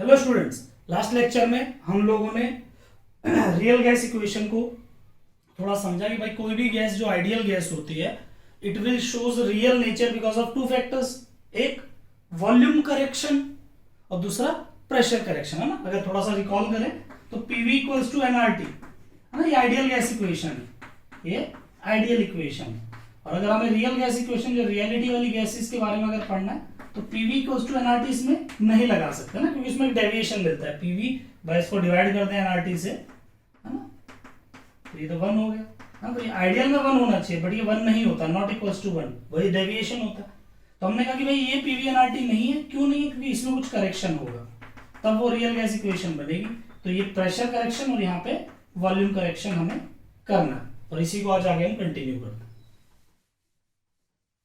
Hello students, last lecture में हम लोगों ने रियल गैस इक्वेशन को थोड़ा समझा कि भाई कोई भी गैस जो आइडियल गैस होती है it will shows real nature because of two factors. एक वॉल्यूम करेक्शन और दूसरा प्रेशर करेक्शन, है ना। अगर थोड़ा सा रिकॉल करें तो पीवी इक्वल्स टू एनआरटी, है ना। ये आइडियल गैस इक्वेशन है, ये आइडियल इक्वेशन है। और अगर हमें रियल गैस इक्वेशन जो रियलिटी वाली गैसेस के बारे में अगर पढ़ना है तो पीवी इक्वल्स टू एनआरटी इसमें नहीं लगा सकते ना, क्योंकि इसमें एक डेविएशन मिलता है। पीवी बाय इसको डिवाइड करते हैं एनआरटी से, है ना। तो ये तो 1 हो गया, हाँ। तो ये आइडियल में 1 होना चाहिए, बट ये 1 नहीं होता, नॉट इक्वल्स टू 1, वही डेविएशन होता है। तो हमने कहा कि भाई ये पीवी एनआरटी नहीं है, क्यों नहीं है? क्योंकि इसमें कुछ करेक्शन होगा, तब वो रियल गैस इक्वेशन बनेगी। तो ये प्रेशर करेक्शन और यहाँ पे वॉल्यूम करेक्शन हमें करना है, और इसी को आज आगे हम कंटिन्यू करते हैं।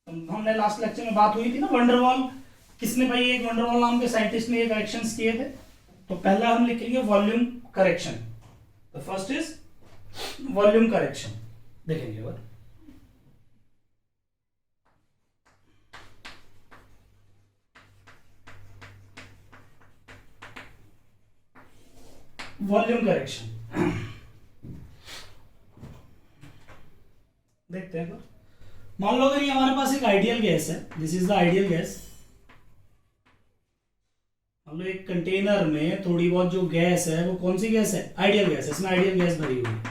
हमने लास्ट लेक्चर में बात हुई थी ना वंडरवॉल, किसने भाई एक वंडरवॉल नाम के साइंटिस्ट ने ये करेक्शंस किए थे। तो पहला हम लिखेंगे volume correction. The first is volume correction, देखेंगे बार। वॉल्यूम करेक्शन देखते हैं। मान लो अगर ये हमारे पास एक आइडियल गैस है, this is the ideal gas. मान लो एक कंटेनर में थोड़ी बहुत जो गैस है वो कौन सी गैस है? आइडियल गैस है, इसमें आइडियल गैस भरी हुई है।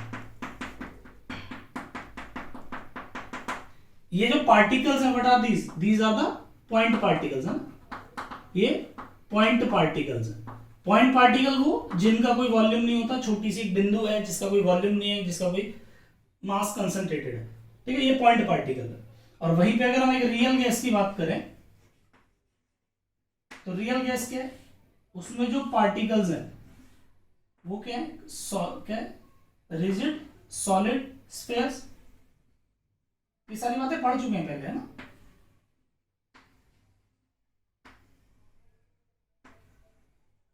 ये जो पार्टिकल्स हैं what are these are the point particles, है ना। ये पॉइंट पार्टिकल्स है। पॉइंट पार्टिकल वो जिनका कोई वॉल्यूम नहीं होता, छोटी सी एक बिंदु है जिसका कोई वॉल्यूम नहीं है, जिसका कोई मास कंसंट्रेटेड है, ठीक है। ये पॉइंट पार्टिकल है। और वहीं पे अगर हम एक रियल गैस की बात करें तो रियल गैस क्या है? उसमें जो पार्टिकल्स हैं वो क्या है? क्या है? Rigid, solid, spheres. ये सारी बातें पढ़ चुके हैं पहले, है ना।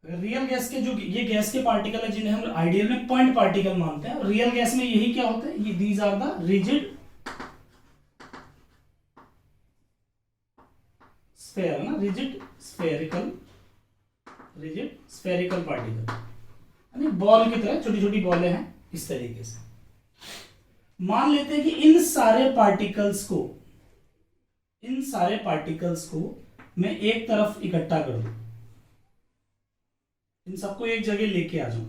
रियल गैस के जो ये गैस के पार्टिकल है जिन्हें हम आइडियल में पॉइंट पार्टिकल मानते हैं, रियल गैस में यही क्या होता है? ये these are the rigid sphere, है ना, रिजिड स्फेरिकल पार्टिकल, यानी बॉल की तरह छोटी छोटी बॉलें हैं इस तरीके से। मान लेते हैं कि इन सारे पार्टिकल्स को मैं एक तरफ इकट्ठा कर दूं, इन सबको एक जगह लेके आ जाऊं,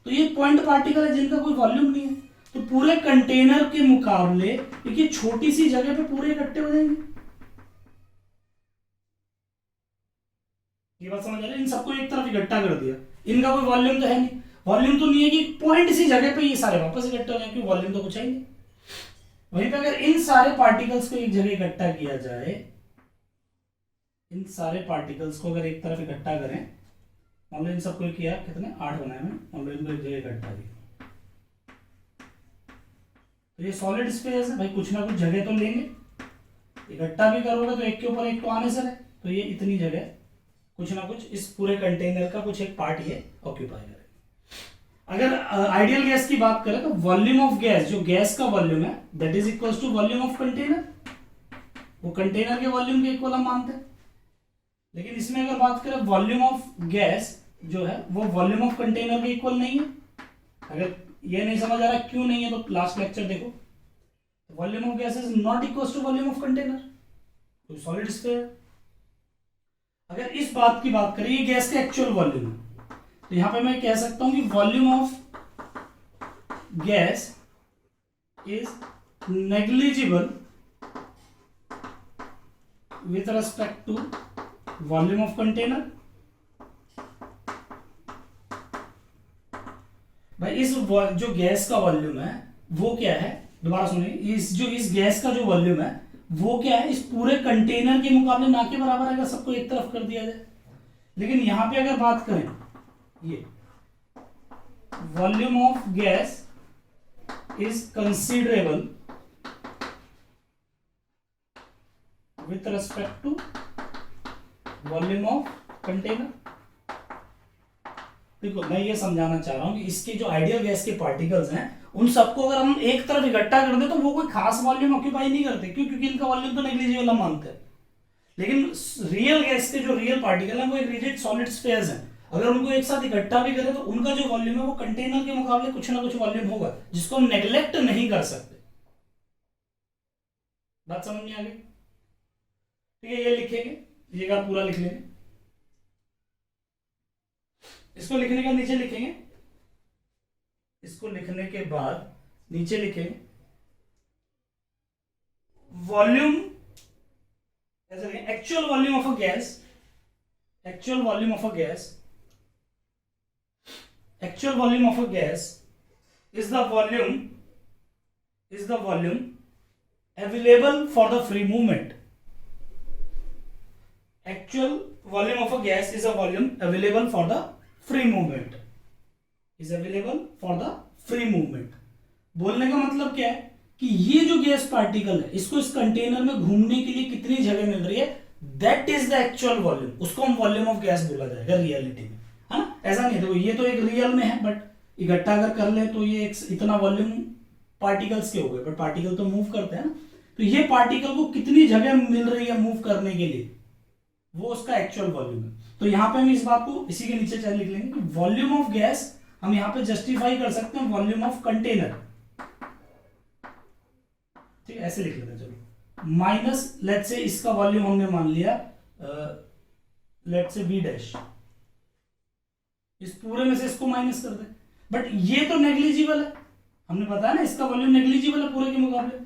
तो ये पॉइंट पार्टिकल है जिनका कोई वॉल्यूम नहीं है। तो पूरे कंटेनर के मुकाबले एक छोटी सी जगह पे पूरे इकट्ठे हो जाएंगे। ये बात समझ आ रही है? इन सबको एक तरफ इकट्ठा कर दिया, इनका कोई वॉल्यूम तो है नहीं। वॉल्यूम तो नहीं है कि पॉइंट सी जगह पे ये सारे वापस इकट्ठे हो जाएंगे, वॉल्यूम तो कुछ है ही नहीं। वहीं पे अगर इन सारे पार्टिकल्स को एक जगह इकट्ठा किया जाए, इन सारे पार्टिकल्स को अगर एक तरफ इकट्ठा करें, मान लो इन सबको किया, कितने 8 बनाए मैंने, मान लो इनको एक जगह इकट्ठा किया, तो ये सॉलिड स्पेस है भाई, कुछ ना कुछ जगह तो लेंगे। इकट्ठा भी करोगे तो एक के ऊपर एक तो आने से रहे, तो ये इतनी जगह कुछ ना कुछ इस पूरे कंटेनर का कुछ एक पार्ट ये ऑक्यूपाई करेगा। अगर आइडियल गैस की बात करें तो वॉल्यूम ऑफ गैस, जो गैस का वॉल्यूम है, that is equals to volume of container. वो कंटेनर के वॉल्यूम के इक्वल हम मानते हैं। लेकिन इसमें अगर बात करें वॉल्यूम ऑफ गैस जो है वो वॉल्यूम ऑफ कंटेनर के इक्वल नहीं है। अगर ये नहीं समझ आ रहा क्यों नहीं है तो लास्ट लेक्चर देखो। Volume of gas is not equals to volume of container, तो सॉलिड स्फीयर। अगर इस बात की बात करें, ये गैस का एक्चुअल वॉल्यूम है, तो यहां पे मैं कह सकता हूं कि volume of gas is negligible with respect to volume of container. भाई इस जो गैस का वॉल्यूम है वो क्या है? दोबारा सुनिए, इस गैस का जो वॉल्यूम है वो क्या है? इस पूरे कंटेनर के मुकाबले ना के बराबर है, अगर सबको एक तरफ कर दिया जाए। लेकिन यहां पे अगर बात करें, ये volume of gas is considerable with respect to volume of container. देखो मैं ये समझाना चाह रहा हूं कि इसके जो आइडियल गैस के पार्टिकल्स हैं उन सबको अगर हम एक तरफ इकट्ठा कर दे तो वो कोई खास वॉल्यूम ऑक्यूपाई नहीं करते। क्यों? क्योंकि इनका वॉल्यूम तो नेग्लिजिबल हम मानते हैं। लेकिन रियल गैस के जो रियल पार्टिकल है वो एक रिजिड सॉलिड स्फीयर्स हैं। अगर उनको एक साथ इकट्ठा भी करें तो उनका जो वॉल्यूम है वो कंटेनर के मुकाबले कुछ ना कुछ वॉल्यूम होगा, जिसको हम नेग्लेक्ट नहीं कर सकते। बात समझ में आ गई? ठीक है, ये लिखेंगे, ये का पूरा लिख लेंगे। इसको लिखने के नीचे लिखेंगे, इसको लिखने के बाद नीचे लिखेंगे वॉल्यूम, ऐसे लिखेंगे actual volume of a gas, actual volume of a gas, actual volume of a gas is the volume available for the free movement. Actual volume of a gas is a volume available for the free movement, is available for the free movement. बोलने का मतलब क्या है कि ये जो gas particle है इसको इस कंटेनर में घूमने के लिए कितनी जगह मिल रही है, that is the actual volume, उसको हम वॉल्यूम ऑफ गैस बोला जाएगा रियलिटी में, है ना? ऐसा नहीं, देखो ये तो एक रियल में है, बट इकट्ठा अगर कर ले तो ये इतना वॉल्यूम पार्टिकल्स के हो गए, बट पार्टिकल तो मूव करते हैं ना, तो ये पार्टिकल को कितनी जगह मिल रही है मूव करने के लिए, वो उसका एक्चुअल वॉल्यूम है। तो यहां पे हम इस बात को इसी के नीचे चल लिख लेंगे कि वॉल्यूम ऑफ गैस हम यहां पे जस्टिफाई कर सकते हैं वॉल्यूम ऑफ कंटेनर, ठीक है, ऐसे लिख लेते हैं। चलो माइनस लेट से इसका वॉल्यूम हमने मान लिया लेट से वी डैश, इस पूरे में से इसको माइनस कर दे, बट ये तो नेग्लिजिबल है, हमने बताया ना इसका वॉल्यूम नेग्लिजिबल है पूरे के मुकाबले,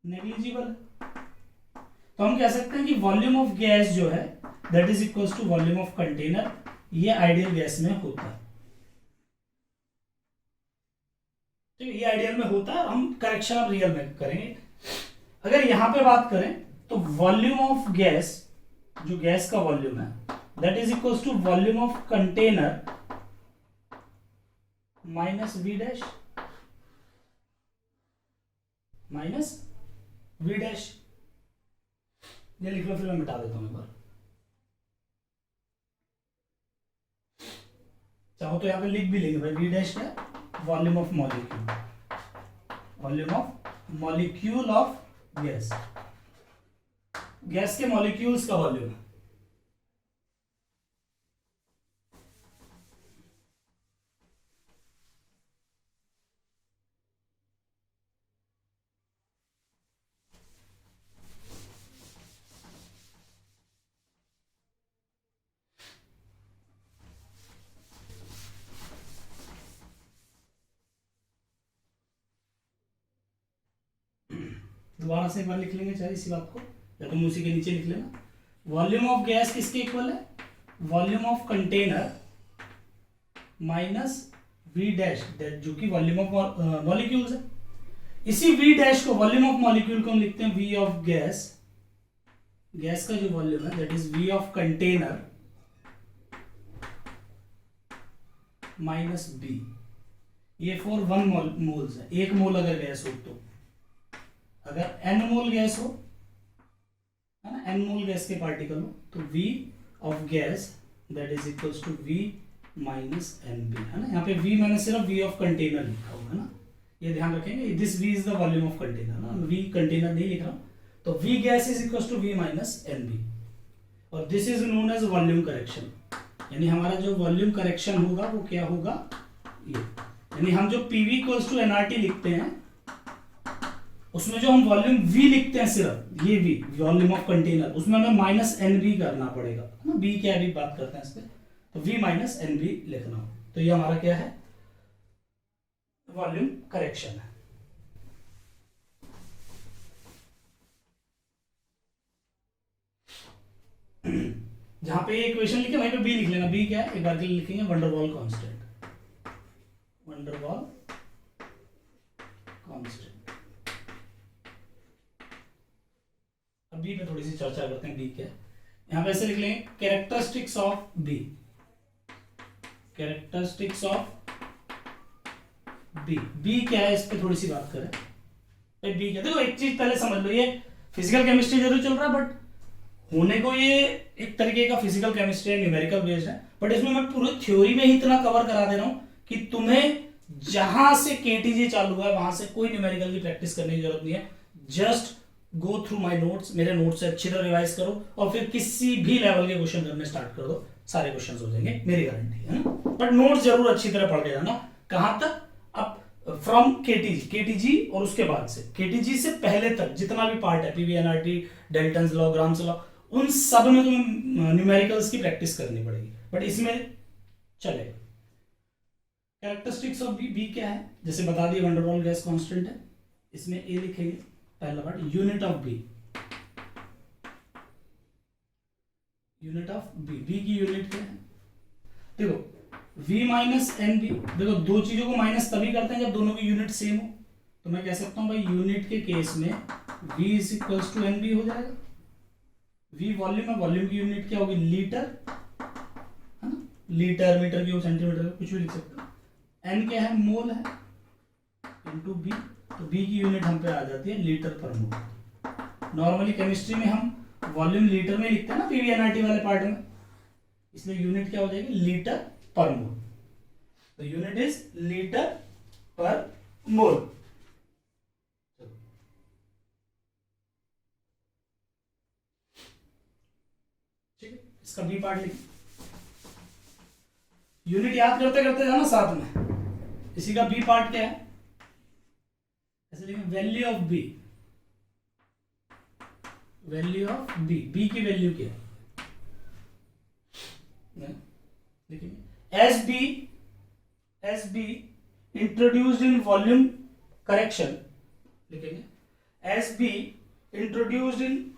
नेग्लिजिबल है। तो हम कह सकते हैं कि वॉल्यूम ऑफ गैस जो है that is equal to volume of container, ये आइडियल गैस में होता है, ठीक है, ये आइडियल में होता है। हम करेक्शन अब रियल में करेंगे। अगर यहां पे बात करें तो वॉल्यूम ऑफ गैस, जो गैस का वॉल्यूम है that is equal to volume of container minus V dash, minus V dash, ये लिख लो, फिर मैं मिटा देता हूं एक बार। चाहो तो यहां पे लिख भी लेंगे भाई, वी डैश है volume of molecule, volume of molecule of gas, gas के मॉलिक्यूल्स का वॉल्यूम है। दोबारा से एक बार लिख लेंगे चाहे इसी बात को, या तुम उसी के नीचे लिख लेना। वॉल्यूम ऑफ गैस किसके इक्वल है, volume of container minus V dash, जो कि वॉल्यूम ऑफ मॉलिक्यूल्स है। इसी वी डैश को, वॉल्यूम ऑफ मॉलिक्यूल को हम लिखते हैं वी ऑफ गैस, गैस का जो वॉल्यूम है that is V of container minus B, ये फॉर 1 मोल्स है, 1 मोल अगर गैस हो तो, अगर n मोल गैस हो, है ना, n मोल गैस के पार्टिकल हो तो v of gas that is equals to v minus nb, है ना। यहाँ पे v मैंने सिर्फ v ऑफ कंटेनर लिखा हुआ है ना, ये ध्यान रखेंगे, this v is the volume of container ना, v कंटेनर नहीं लिख रहा हूँ। तो v gas is equals to v minus nb, और this is known as volume correction, यानी हमारा जो वॉल्यूम करेक्शन होगा वो क्या होगा, ये, यानी हम जो pv इक्वल्स टू nRT लिखते हैं उसमें जो हम वॉल्यूम v लिखते हैं सिर्फ ये v वॉल्यूम ऑफ कंटेनर, उसमें हमें माइनस nb करना पड़ेगा ना, b क्या भी बात करते हैं इस पे, तो v माइनस nb लिखना हो, तो ये हमारा क्या है, वॉल्यूम करेक्शन है। जहां पे इक्वेशन लिखे वहीं पे b लिख लेना, b क्या है एक बार के लिए लिखेंगे वंडरवॉल कांस्टेंट, वंडरवॉल कांस्टेंट। अब बी पे थोड़ी सी चर्चा करते हैं, बी क्या है, यहां पे ऐसे लिख लेंगे characteristics of B, characteristics of B, B क्या है इस पे थोड़ी सी बात करें। भाई बी क्या, देखो एक चीज पहले समझ लो, ये फिजिकल केमिस्ट्री जरूर चल रहा है बट होने को ये एक तरीके का फिजिकल केमिस्ट्री है, न्यूमेरिकल बेस्ड है, बट इसमें मैं पूरी थ्योरी में ही इतना कवर करा दे रहा हूं कि तुम्हें जहां से केटीजे चालू हुआ है वहां से कोई न्यूमेरिकल की प्रैक्टिस करने की जरूरत नहीं है, just go through my notes, मेरे नोट्स से अच्छी तरह रिवाइज करो और फिर किसी भी लेवल के क्वेश्चन करने स्टार्ट कर दो, सारे क्वेश्चंस हो जाएंगे, मेरी गारंटी है ना। बट नोट्स जरूर अच्छी तरह पढ़ के जाना। कहां तक? अब फ्रॉम केटीजी और उसके बाद से केटीजी से पहले तक जितना भी पार्ट है, पीवीएनआरटी, डेल्टन्स लॉ, ग्राम्स लॉ, उन सब में तुम्हें न्यूमेरिकल्स की प्रैक्टिस करनी पड़ेगी, बट इसमें चलेगा। कैरेक्टरिस्टिक्स ऑफ बी क्या है? जैसे बता दिए, van der Waals gas constant है, इसमें ए लिखेंगे पहला part. Unit of B, unit of B की यूनिट क्या है? देखो v माइनस एन बी, देखो दो चीजों को माइनस तभी करते हैं जब दोनों की यूनिट सेम हो। तो मैं कह सकता हूं भाई यूनिट के केस में v is equals to N B हो जाएगा। v वॉल्यूम है, वॉल्यूम की यूनिट क्या होगी? लीटर, है ना, लीटर, मीटर की हो, सेंटीमीटर, कुछ भी लिख सकते हो। n क्या है? मोल है, इंटू बी, तो बी की यूनिट हम पे आ जाती है लीटर पर मोल। नॉर्मली केमिस्ट्री में हम वॉल्यूम लीटर में लिखते हैं ना, पीवीएनआरटी वाले पार्ट में, इसलिए यूनिट क्या हो जाएगी? लीटर पर मोल। तो यूनिट इज लीटर पर मोल। ठीक है, इसका बी पार्ट लिखिए। यूनिट याद करते करते जाना साथ में। इसी का बी पार्ट क्या है? ऐसे लिखें, value of b, value of B, b की वैल्यू क्या है? देखिए, as b introduced in volume correction, लिखेंगे as b introduced in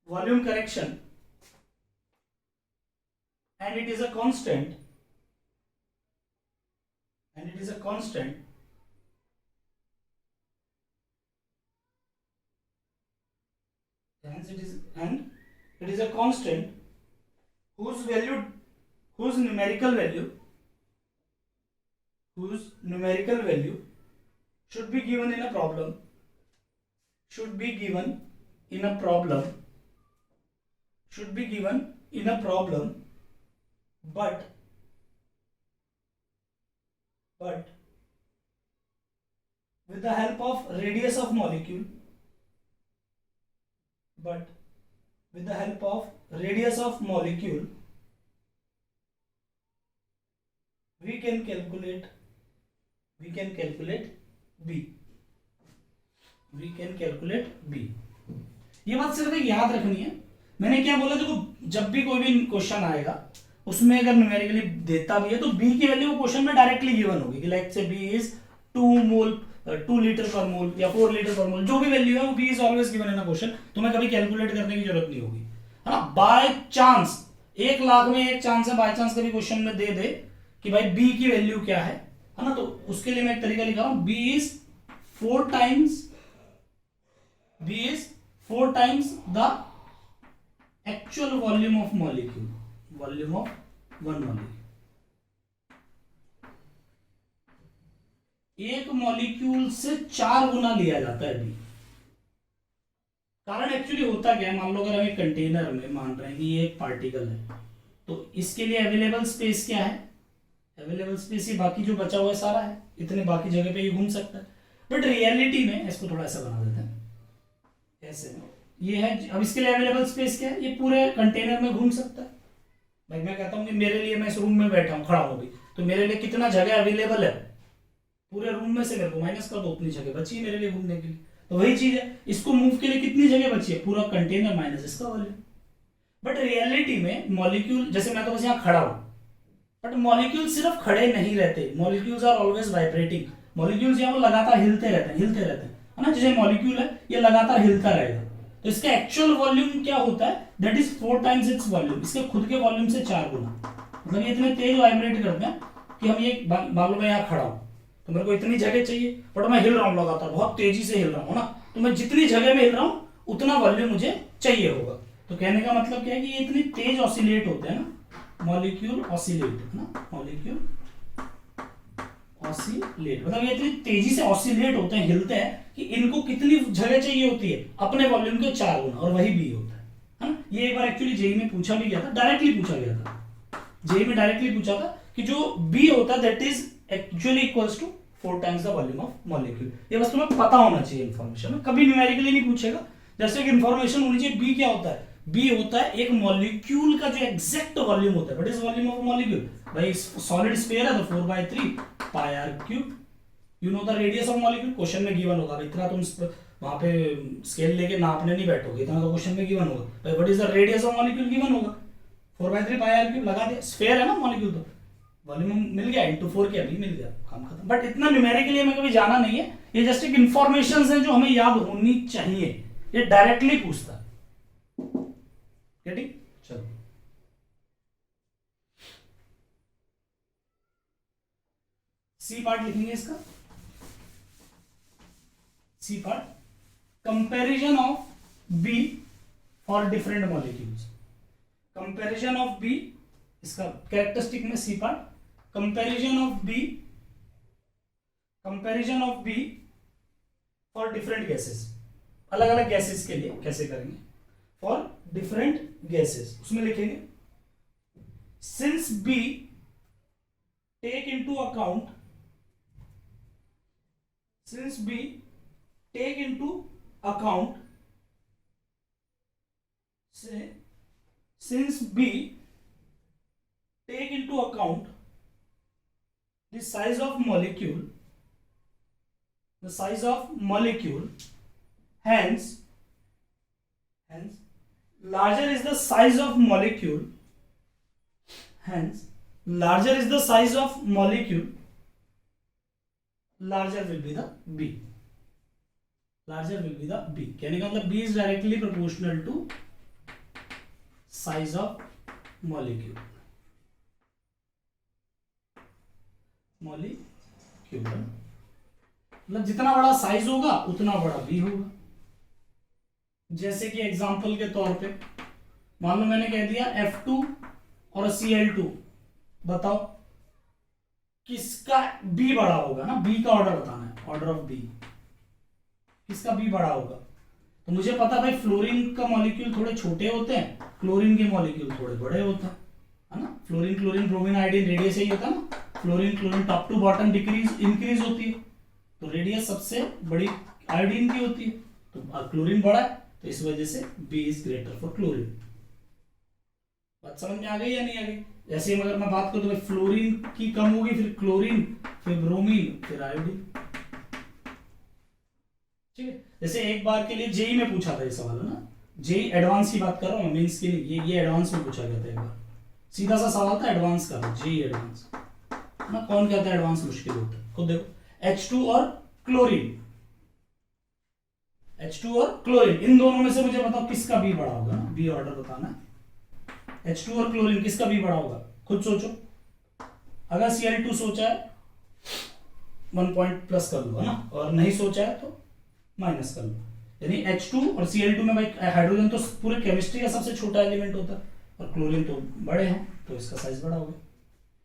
volume correction and it is a constant, and it is a constant, hence it is, and it is a constant whose value, whose numerical value should be given in a problem, should be given in a problem, should be given in a problem, but with the help of radius of molecule, but with the help of radius of molecule we can calculate b, we can calculate b। ये बात सिर्फ एक याद रखनी है। मैंने क्या बोला? देखो, जब भी कोई भी क्वेश्चन आएगा उसमें अगर न्यूमेरिकली देता भी है तो बी की वैल्यू क्वेश्चन में डायरेक्टली गिवन होगी कि लाइक से बी इज 2 लीटर पर मोल या 4 लीटर पर मोल, जो भी वैल्यू है वो B is always given in a question. तुम्हें कभी कैलकुलेट करने की जरूरत नहीं होगी, है ना। बाय चांस, 1 लाख में एक चांस है, बाय चांस कभी क्वेश्चन में दे दे कि भाई बी की वैल्यू क्या है ना, तो उसके लिए मैं एक तरीका लिखा हूं, B is 4 times the actual volume of molecule, volume of one molecule. एक मॉलिक्यूल से 4 गुना लिया जाता है बी। कारण एक्चुअली होता क्या है, मान लो अगर हम एक कंटेनर में मान रहे हैं कि ये एक पार्टिकल है, तो इसके लिए अवेलेबल स्पेस क्या है? अवेलेबल स्पेस, ये बाकी जो बचा हुआ है सारा है, इतने बाकी जगह पे ये घूम सकता है। बट रियलिटी में, इसको थोड़ा ऐसा बना देते हैं, ऐसे ये है। अब इसके लिए अवेलेबल स्पेस क्या है? ये पूरे कंटेनर में घूम सकता है। भाई मैं कहता हूं कि मेरे लिए, मैं इस रूम में बैठा हूं, खड़ा हूं अभी, तो मेरे लिए कितना जगह अवेलेबल है? पूरे रूम में से मेरे को माइनस कर दो, उतनी जगह बची है मेरे लिए घूमने के लिए। तो वही चीज है, इसको मूव के लिए कितनी जगह बची है? पूरा कंटेनर माइनस इसका वॉल्यूम। बट रियलिटी में मॉलिक्यूल, जैसे मैं तो बस यहाँ खड़ा हूं, बट मॉलिक्यूल सिर्फ खड़े नहीं रहते, molecules are always vibrating. Molecules यहाँ लगातार हिलते रहते हैं, है ना। जैसे मॉलिक्यूल है, ये लगातार हिलता रहेगा, तो इसका एक्चुअल वॉल्यूम क्या होता है? That is 4 times its volume, इसके खुद के वॉल्यूम से 4 गुना। मतलब ये इतने तेज वाइब्रेट करते हैं कि हम ये, मान लो मैं यहाँ खड़ा हूँ तो मेरे को इतनी जगह चाहिए, बट मैं हिल रहा हूँ लगातार, बहुत तेजी से हिल रहा हूँ ना, तो मैं जितनी जगह में हिल रहा हूँ उतना वॉल्यूम मुझे चाहिए होगा। तो कहने का मतलब क्या है कि ये इतनी तेज ऑसिलेट होते हैं ना, मॉलिक्यूल ऑसिलेट, है ना, मॉलिक्यूल ऑसिलेट, मतलब ये इतनी तेजी से ऑसिलेट होते हैं, हिलते हैं, कि इनको कितनी जगह चाहिए होती है? अपने वॉल्यूम के 4 गुना, और वही बी होता है ना। ये एक बार एक्चुअली जेई में पूछा भी गया था, डायरेक्टली पूछा गया था, जेई में डायरेक्टली पूछा था कि जो बी होता है that is actually equals to 4 times the volume of molecule. ये बस तुम्हें पता होना चाहिए इन्फॉर्मेशन में, कभी न्यूमेरिकली नहीं पूछेगा। जैसे कि इन्फॉर्मेशन होनी चाहिए बी क्या होता है, बी होता है एक मॉलिक्यूल का जो एग्जैक्ट वॉल्यूम होता है। What is volume of molecule? भाई सॉलिड स्फीयर है तो 4/3 pi r cube. You know the radius of molecule, question में गिवन होगा। इतना तुम वहां पे स्केल लेके नापने नहीं बैठोगे, इतना तो क्वेश्चन में गिवन होगा। भाई what is the radius of molecule given होगा, 4/3 पाई आर क्यूब लगा दिया। स्फीयर है ना मॉलिक्यूल, तो वॉल्यूम मिल गया, इंटू 4 के अभी मिल गया, काम खत्म। बट इतना न्यूमेरिकली हमें कभी जाना नहीं है, ये जस्ट एक इंफॉर्मेशन है जो हमें याद होनी चाहिए। ये डायरेक्टली पूछता है, ठीक? चलो सी पार्ट लिखेंगे इसका। C part, comparison of B for different molecules. Comparison of B, इसका कैरेक्टरिस्टिक में C part, comparison of B for different gases, अलग अलग गैसेस के लिए कैसे करेंगे, फॉर डिफरेंट गैसेस। उसमें लिखेंगे since B take into account, since B take into account, since B take into account the size of molecule, hence larger is the size of molecule, larger will be the B. कहने का मतलब B is directly proportional to size of molecule. मतलब जितना बड़ा size होगा उतना बड़ा B होगा। जैसे कि एग्जांपल के तौर पे मान लो मैंने कह दिया F2 और Cl2, बताओ किसका B बड़ा होगा ना, B का ऑर्डर बताना है, ऑर्डर ऑफ B, किसका B बड़ा होगा। तो मुझे पता भाई फ्लोरीन का मॉलिक्यूल थोड़े छोटे होते हैं, क्लोरीन के मॉलिक्यूल थोड़े बड़े होते हैं, है ना। Fluorine, chlorine, bromine, iodine, radius यही होता है ना। Fluorine, chlorine top to bottom increase होती है, तो रेडियस सबसे बड़ी आयोडीन की होती है, तो क्लोरीन बड़ा है, तो इस वजह से B is greater for chlorine. बात समझ में आ गई या नहीं आ गई? जैसे अगर मैं बात करूं तो फ्लोरीन की कम होगी, फिर क्लोरीन, फिर ब्रोमीन, फिर आयोडीन, ठीक है। जैसे एक बार के लिए जेई में पूछा था ये सवाल, है ना। जेई एडवांस की बात कर रहा हूं, मेंस के लिए ये एडवांस में पूछा गया था एक बार, सीधा सा सवाल था एडवांस का, जेई एडवांस, है ना। कौन कहता है एडवांस मुश्किल होता है, खुद देखो। H2 और क्लोरीन, H2 और क्लोरीन, इन दोनों में से मुझे बताओ किसका B बड़ा होगा ना, B ऑर्डर बताना है। H2 और क्लोरीन किसका B बड़ा होगा, खुद सोचो। अगर Cl2 सोचा है 1 पॉइंट प्लस कर लो, है ना, और नहीं सोचा है तो माइनस कर लो। यानी H2 और Cl2 में भाई हाइड्रोजन तो पूरे केमिस्ट्री का सबसे छोटा एलिमेंट होता है, और क्लोरीन तो बड़े हैं, तो इसका साइज बड़ा होगा,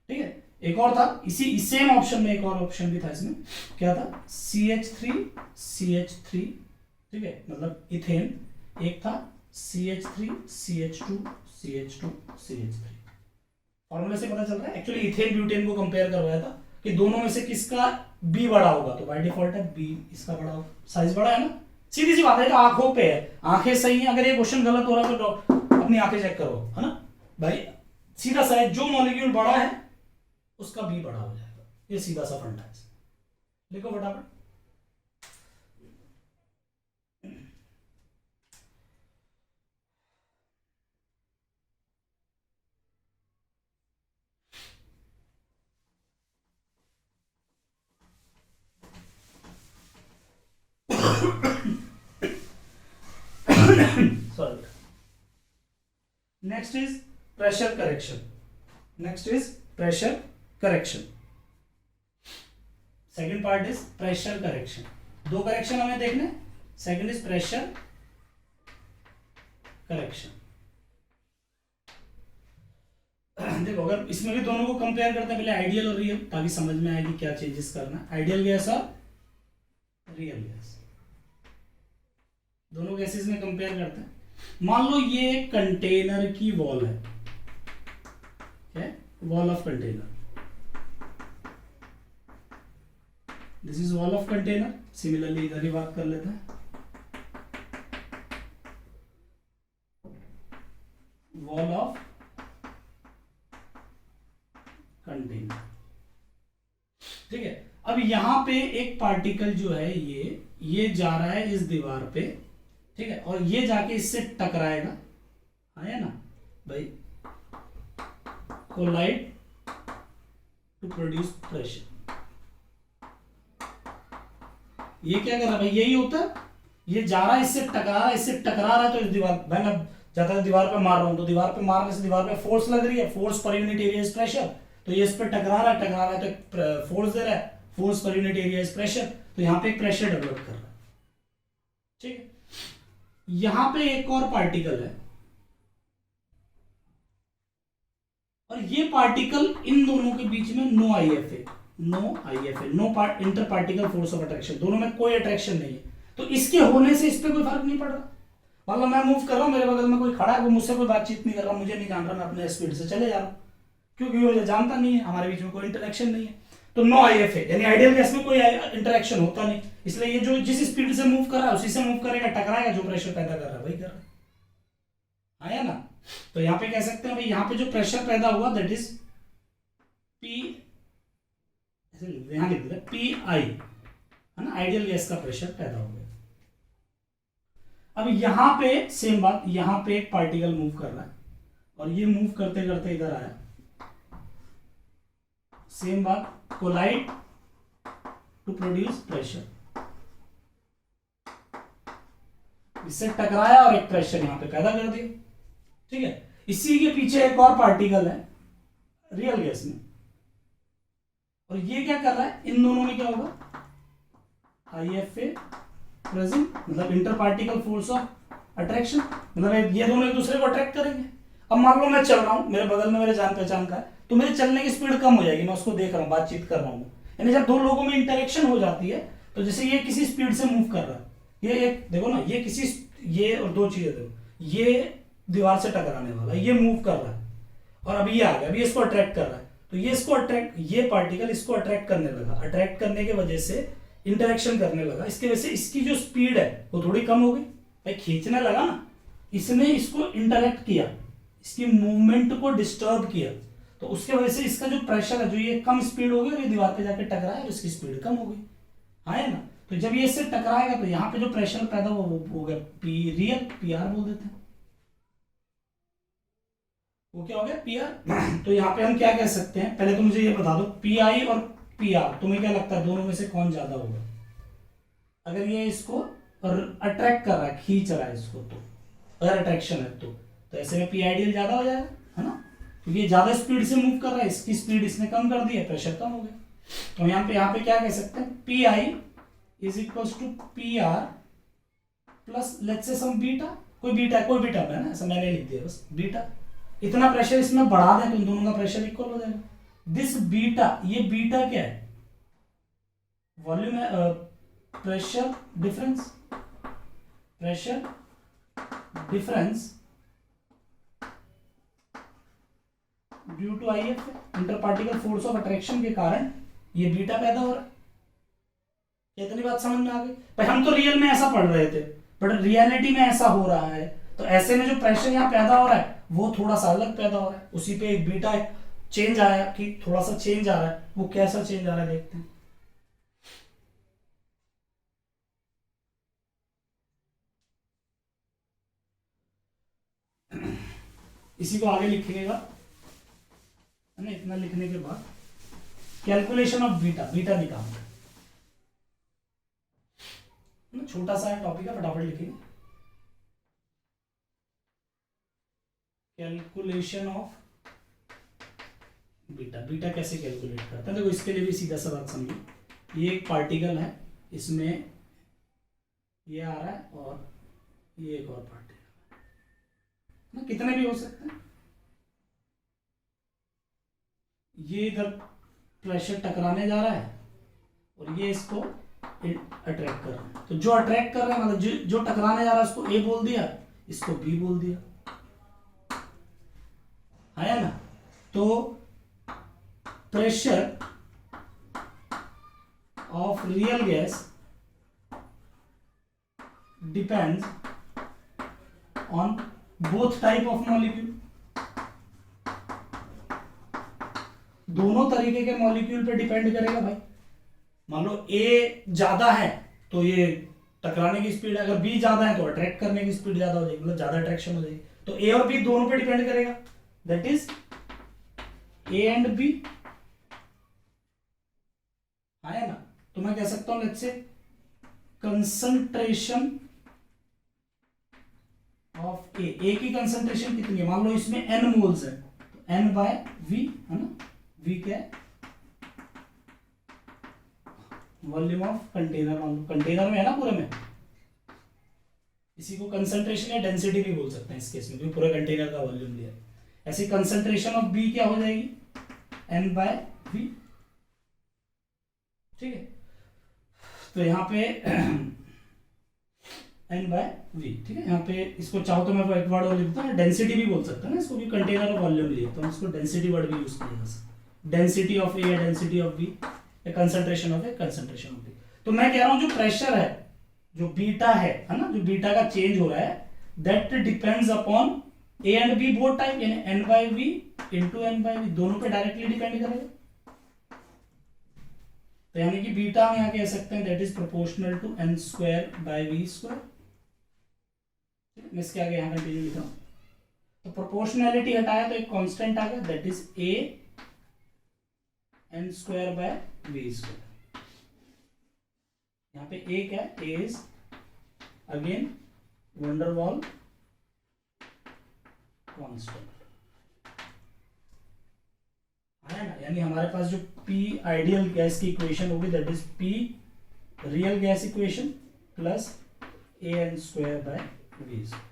ठीक है। एक और था इसी सेम ऑप्शन में, एक और ऑप्शन भी था इसमें, क्या था, CH3, ठीक है, मतलब इथेन। एक था CH3 CH2 CH2 CH3। फॉर्मूले से पता चल रहा है, एक्चुअली इथेन ब्यूटेन को कंपेयर करवाया था कि दोनों में से किसका B बड़ा होगा, तो बाय डिफॉल्ट है B इसका बड़ा होगा, साइज बड़ा है ना। सीधी सी बात है, तो आंखों पे है, आंखें सही हैं। अगर ये क्वेश्चन गलत हो रहा है तो अपनी आंखें चेक करो, है ना भाई। सीधा सा है, जो मॉलिक्यूल बड़ा है उसका B बड़ा हो जाएगा, ये सीधा सा फंडा है। लिखो फटाफट। Sorry. Next is pressure correction. Second part is pressure correction. दो करेक्शन हमें देखने। Second is pressure correction. देखो अगर इसमें भी दोनों को कंपेयर करते हैं, पहले आइडियल और रियल, ताकि समझ में आएगी क्या चेंजेस करना है। आइडियल गैस और रियल गैस, दोनों गैसेस में कंपेयर करते हैं। मान लो ये कंटेनर की वॉल है, क्या, wall of container, this is wall of container. Similarly इधर ही बात कर लेते हैं। Wall of container. ठीक है, अब यहां पे एक पार्टिकल जो है ये जा रहा है इस दीवार पे, ठीक है, और ये जाके इससे टकराएगा, आया ना भाई, कोलाइड टू प्रोड्यूस प्रेशर। ये क्या कर रहा है भाई, यही होता है, ये जा रहा है इससे टकरा रहा है, इससे टकरा रहा है, तो इस दीवार भाई मैं ज्यादा दीवार पे मार रहा हूं, तो दीवार पे मारने से दीवार पे फोर्स लग रही है, force per unit area is pressure, तो ये इस पे टकरा रहा है तो फोर्स दे रहा है, force per unit area is pressure, तो यहाँ पे एक प्रेशर डेवलप कर रहा है। ठीक है, यहां पे एक और पार्टिकल है, और ये पार्टिकल इन दोनों के बीच में no IFA, no inter particle force of attraction, दोनों में कोई अट्रैक्शन नहीं है, तो इसके होने से इस पे कोई फर्क नहीं पड़ रहा। मतलब मैं मूव कर रहा हूं, मेरे बगल में कोई खड़ा है, वो मुझसे कोई बातचीत नहीं कर रहा, मुझे नहीं जान रहा, मैं अपने स्पीड से चले जा रहा हूं, क्योंकि वो जानता नहीं है, हमारे बीच में कोई इंटरेक्शन नहीं है, तो नो आईएफए, यानी आइडियल गैस में कोई इंटरेक्शन होता नहीं, इसलिए ये जो जिस स्पीड से मूव कर रहा है उसी से मूव करेगा, टकराएगा, जो प्रेशर पैदा कर रहा है वही कर रहा है, आया ना। तो यहां पे कह सकते हैं भाई, यहां पे जो प्रेशर पैदा हुआ दैट इज पी, यहां लिख दिया पी आई, है ना, आइडियल गैस का प्रेशर पैदा हो गया। अब यहां पे सेम बात, यहां पे एक पार्टिकल मूव कर रहा है और ये मूव करते करते इधर आया, सेम बात, कोलाइड टू प्रोड्यूस प्रेशर, इससे टकराया और एक प्रेशर यहां पे पैदा कर दिया। ठीक है, इसी के पीछे एक और पार्टिकल है रियल गैस में, और ये क्या कर रहा है, इन दोनों में क्या होगा, आईएफए प्रेजेंट, मतलब inter particle force of attraction, मतलब ये दोनों एक दूसरे को अट्रैक्ट करेंगे। अब मान लो मैं चल रहा हूं, मेरे बगल में मेरे जान पहचान का है, तो मेरे चलने की स्पीड कम हो जाएगी, मैं उसको देख रहा हूं, बातचीत कर रहा हूं, यानी जब दो लोगों में इंटरेक्शन हो जाती है, तो जैसे ये किसी स्पीड से मूव कर रहा है, ये एक देखो ना, ये किसी, ये और दो चीजें देखो, ये दीवार से टकराने वाला, ये मूव कर रहा है, और अभी ये आ गया, अभी इसको अट्रैक्ट कर रहा है, तो ये इसको अट्रैक्ट, ये पार्टिकल इसको अट्रैक्ट करने लगा, अट्रैक्ट करने की वजह से इंटरेक्शन करने लगा, इसकी वजह से इसकी जो स्पीड है वो थोड़ी कम हो गई, भाई खींचने लगा ना, इसने इसको इंटरेक्ट किया, इसकी मूवमेंट को डिस्टर्ब किया, तो उसके वजह से इसका जो प्रेशर है, जो ये कम स्पीड हो गई और ये दीवार पे जाके टकराया और इसकी स्पीड कम हो गई, है ना। तो जब ये इससे टकराएगा तो यहाँ पे जो प्रेशर पैदा हुआ वो हो गया पी रियल, पी आर बोल देते हैं, वो क्या हो गया पी आर। तो यहाँ पे हम क्या कह सकते हैं, पहले तो मुझे ये बता दो, पी आई और पी आर, तुम्हें क्या लगता है दोनों में से कौन ज्यादा होगा? अगर ये इसको अट्रैक्ट कर रहा है, खींच रहा है इसको, तो अगर अट्रैक्शन है तो ऐसे में पी आइडियल ज्यादा हो जाएगा, है ना, क्योंकि ये ज्यादा स्पीड से मूव कर रहा है, इसकी स्पीड इसने कम कर दी है, प्रेशर कम हो गया। तो यहाँ पे क्या कह सकते हैं, P I is equal to P R plus let's say some beta, कोई बीटा है ना, ऐसा मैंने लिख दिया बस बीटा, इतना प्रेशर इसमें बढ़ा दें तो इन दोनों का प्रेशर इक्वल हो जाएगा। दिस बीटा, ये बीटा क्या है, वॉल्यूम है, pressure difference due to IF, inter particle force of attraction के कारण ये बीटा पैदा हो रहा है। इतनी बात समझ में आ गई भाई, हम तो रियल में ऐसा पढ़ रहे थे, बट रियलिटी में ऐसा हो रहा है, तो ऐसे में जो प्रेशर यहाँ पैदा हो रहा है वो थोड़ा सा अलग पैदा हो रहा है, उसी पे एक बीटा चेंज आया कि थोड़ा सा चेंज आ रहा है, वो कैसा चेंज आ रहा है देखते हैं। इसी को आगे लिखिएगा, है ना, इतना लिखने के बाद कैलकुलेशन ऑफ बीटा निकालना, छोटा सा टॉपिक है, फटाफट लिखेंगे। कैलकुलेशन ऑफ बीटा कैसे कैलकुलेट करते हैं, देखो इसके लिए भी सीधा सा बात समझो, ये एक पार्टिकल है, इसमें ये आ रहा है और ये एक और पार्टिकल ना, कितने भी हो सकते हैं, ये इधर प्रेशर टकराने जा रहा है और ये इसको अट्रैक्ट कर रहा है, तो जो अट्रैक्ट कर रहा है मतलब जो टकराने जा रहा है उसको ए बोल दिया, इसको बी बोल दिया, है ना। तो pressure of real gas depends on both type of molecule, दोनों तरीके के मॉलिक्यूल पे डिपेंड करेगा भाई। मान लो ए ज्यादा है तो ये टकराने की स्पीड, अगर बी ज्यादा है तो अट्रैक्ट करने की स्पीड ज्यादा हो जाएगी, मतलब ज्यादा अट्रैक्शन हो जाएगी। तो ए और बी दोनों पे डिपेंड करेगा, that is A and B, है ना। तो मैं कह सकता हूं लेट्स से कंसंट्रेशन ऑफ ए की कंसंट्रेशन कितनी है, मान लो इसमें n मोल्स है तो n बाय v, है ना। v क्या है, वॉल्यूम ऑफ कंटेनर, मान लो कंटेनर में है ना पूरे में, इसी को कंसंट्रेशन या डेंसिटी भी बोल सकते हैं इस केस में, क्योंकि पूरे कंटेनर का वॉल्यूम लिया है। ऐसी कंसंट्रेशन ऑफ बी क्या हो जाएगी, n बाय v, ठीक है। तो यहाँ पे n बाय v, ठीक है। यहाँ पे इसको चाहो तो मैं एक वर्ड और लिखता हूँ, डेंसिटी भी बोल सकता है ना इसको, भी कंटेनर और वॉल्यूम लिए तो हम इसको डेंसिटी वर्ड भी यूज किया जा सकता है, डेंसिटी ऑफ ए या density of B, concentration of A, concentration of B. तो मैं कह रहा हूं जो प्रेशर है, जो बीटा है ना, जो बीटा का चेंज हो रहा है, that depends upon a and b both type, यानी n by v into n by v, दोनों पे डायरेक्टली डिपेंड करेगा। तो यानी कि बीटा हम यहां कह सकते हैं that is proportional to N square by V square. मैं इसके आगे यहां कंटिन्यू लिख रहा हूं। तो प्रोपोर्शनैलिटी हटाया तो एक कांस्टेंट आ गया, that is A N square by we square. यहाँ पे ए क्या है, A is again van der Waals constant, है ना। यानी हमारे पास जो पी आइडियल गैस की इक्वेशन होगी that is P real gas equation plus A N square by we square,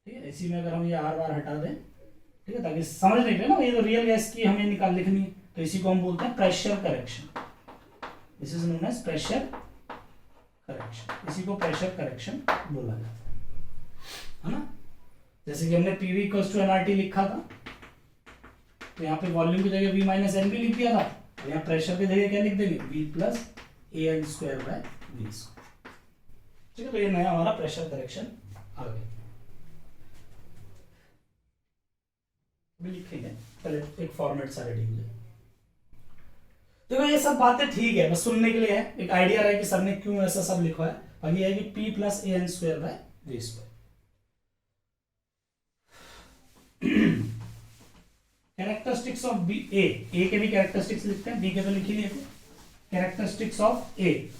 ठीक है। इसी में अगर हम ये आर बार हटा दें, ठीक है, ताकि समझ नहीं पाए ना, ये तो रियल गैस की हमें निकाल लिखनी है, तो इसी को हम बोलते हैं pressure correction, this is known as pressure correction, इसी को प्रेशर करेक्शन बोला जाता है ना। जैसे कि हमने पीवी इक्वल्स टू एनआरटी लिखा था, तो यहाँ पे वॉल्यूम की जगह वी माइनस एन भी लिख दिया था, और यहाँ प्रेशर की जगह क्या लिख देंगे, V plus A N square by we square, ठीक है। तो ये नया हमारा प्रेशर करेक्शन आ गया। लिखेंगे पहले एक फॉर्मेट सा रेडी हो जाए। देखो ये सब बातें ठीक है, बस सुनने के लिए है, एक आइडिया रहे कि सर ने क्यों ऐसा सब लिखा है। बाकी है कि p plus A N square by we square. Characteristics of b, a के भी कैरेक्टरिस्टिक्स लिखते हैं, बी के तो लिख ही लिए थे। Characteristics of a,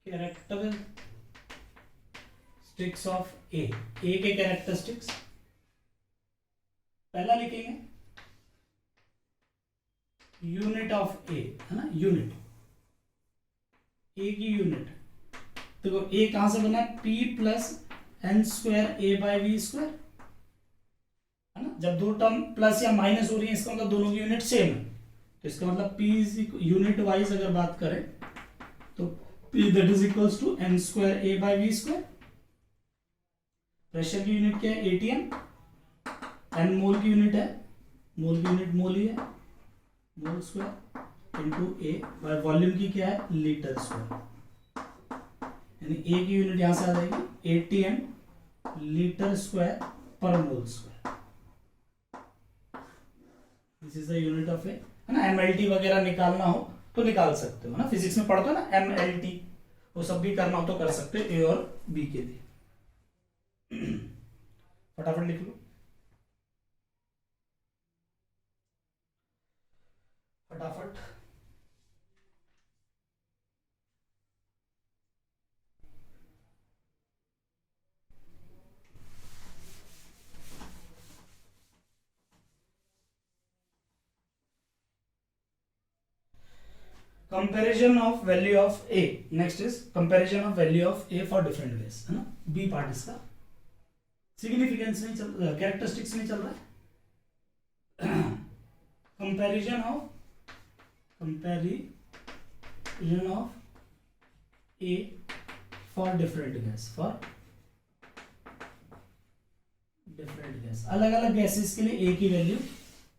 characteristics of a के कैरेक्टरिस्टिक्स पहला लिखेंगे यूनिट ऑफ ए, है ना, यूनिट ए की यूनिट। देखो ए कहां से बना है, P plus N square A by we square, है ना। जब दो टर्म प्लस या माइनस हो रही है इसका मतलब दोनों की यूनिट सेम है, तो इसका मतलब पी इज यूनिट वाइज अगर बात करें तो P that is equals to N square A by we square. Pressure की यूनिट क्या है, एटीएम, एन मोल की यूनिट है, मोल की यूनिट मोल ही है, मोल स्क्वायर इंटू ए, वॉल्यूम की क्या है, लीटर स्क्वायर, यानी ए की यूनिट यहां से आ जाएगी ATM litre square per mole square, this is the unit of a, है ना। एमएलटी वगैरह निकालना हो तो निकाल सकते हो ना, फिजिक्स में पढ़ते हो ना एमएलटी, वो सब भी करना हो तो कर सकते हो ए और बी के लिए। फटाफट लिख लो, फटाफट। Comparison of value of A, next is comparison of value of A for different gas, है ना। बी पार्ट इसका सिग्निफिकेंस नहीं चल रहा, कैरेक्टरिस्टिक्स नहीं चल रहा है। Comparison of A for different gas, for different gas, अलग अलग गैसेस के लिए ए की वैल्यू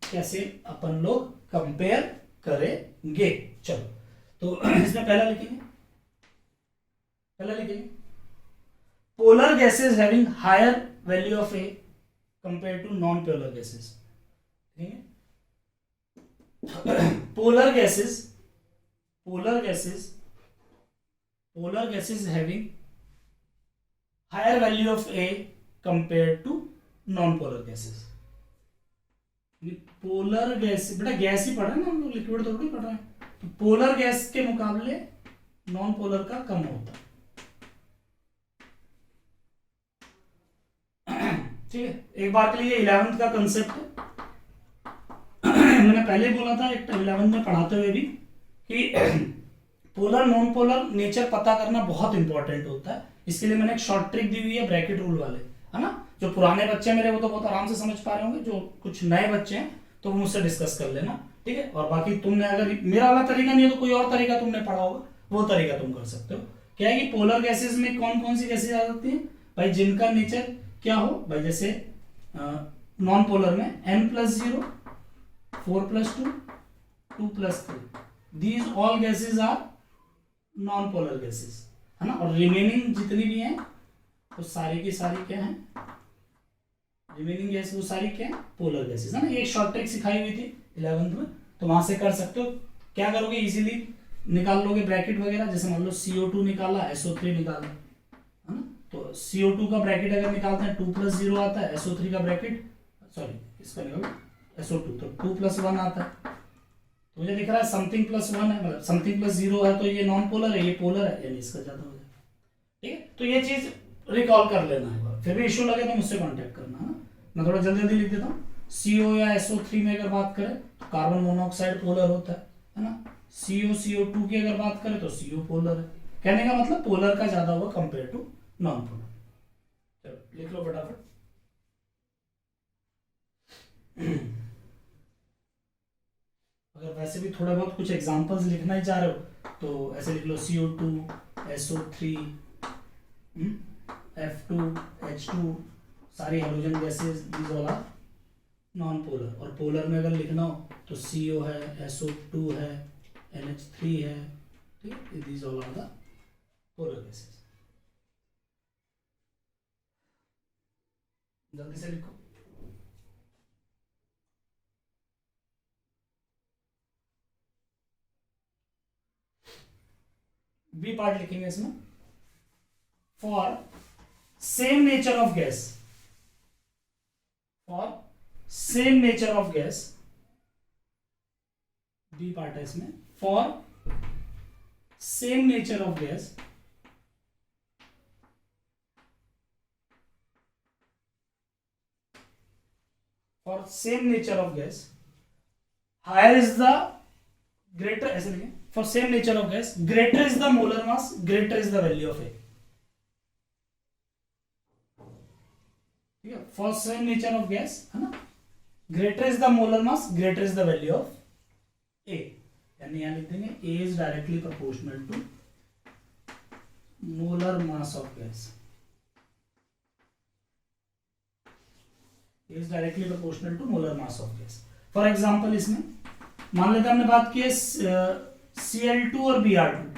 कैसे अपन लोग कंपेयर करेंगे। चलो तो इसमें पहला लिखेंगे polar gases having higher value of A compare to non polar gases. ठीक है, polar gases having higher value of A compared to non-polar gases। Polar gas, बेटा गैस ही पढ़ रहे हैं ना हम लोग, लिक्विड थोड़ी पढ़ रहे हैं। तो पोलर गैस के मुकाबले नॉन पोलर का कम होता है। ठीक है, एक बार के लिए 11th का कंसेप्ट है। मैंने पहले बोला था 11th में पढ़ाते हुए भी कि पोलर नॉन पोलर नेचर पता करना बहुत इंपॉर्टेंट होता है। इसके लिए मैंने एक शॉर्ट ट्रिक दी हुई है, ब्रैकेट रूल वाले, है ना। जो पुराने बच्चे हैं मेरे वो तो बहुत आराम से समझ पा रहे होंगे, जो कुछ नए बच्चे हैं तो वो मुझसे डिस्कस कर लेना। ठीक है, और बाकी तुमने अगर मेरा वाला तरीका नहीं है तो कोई और तरीका तुमने पढ़ा होगा, वो तरीका तुम कर सकते हो। क्या है कि पोलर गैसेज में कौन कौन सी गैसेज आ जाती है भाई, जिनका नेचर क्या हो भाई, जैसे नॉन पोलर में n+0, 4+2, 2+3, these all gases are non polar gases, है ना। और रिमेनिंग जितनी भी हैं वो सारी की सारी क्या है, रिमेनिंग गैस वो सारी क्या है, पोलर गैसेज, है ना। ये एक शॉर्ट ट्रिक सिखाई हुई थी 11th में, तो वहां से कर सकते हो। क्या करोगे, इजीली निकाल लोगे ब्रैकेट वगैरह। जैसे मान लो CO2 निकाला, SO3 निकाला, है ना। तो CO2 का ब्रैकेट अगर निकालते हैं 2+0 आता है, SO3 का ब्रैकेट, सॉरी इसका निकालो SO2, तो 2+1 आता है। तो मुझे दिख रहा है समथिंग +1 है, मतलब समथिंग +0 है, तो ये नॉन पोलर है, ये पोलर है, यानी इसका ज्यादा हो जाएगा। ठीक है, तो ये चीज रिकॉल कर लेना है। फिर भी इश्यू लगे तो मुझसे कांटेक्ट करना, है ना। मैं थोड़ा जल्दी जल्दी लिख देता हूँ। CO या SO3 में अगर बात करें तो कार्बन मोनोऑक्साइड पोलर होता है ना। CO2 की अगर बात करें तो CO पोलर है। कहने का मतलब पोलर का ज्यादा होगा कंपेयर टू नॉन पोलर। चलो लिख लो फटाफट। अगर वैसे भी थोड़ा बहुत कुछ एग्जांपल्स लिखना ही चाह रहे हो तो ऐसे लिख लो CO2, SO3, F2, H2, सारी hydrogen gases, these all are non polar. और पोलर में अगर लिखना हो तो CO है, SO2 है, NH3 है। ठीक है, these all are the polar gases. जल्दी से लिखो। बी पार्ट लिखेंगे इसमें, for same nature of gas, for same nature of gas, B part है इसमें, for same nature of gas, for same nature of gas higher is the greater, ऐसे लिखें, for same nature of gas greater is the molar mass, greater is the value of A। ठीक है, for same nature of gas, है ना, greater is the molar mass, greater is the value of A। यानी यहां लिख देंगे A is directly proportional to molar mass of gas, A is directly proportional to molar mass of gas। for example इसमें मान लेते हमने बात की है Cl2 और Br2।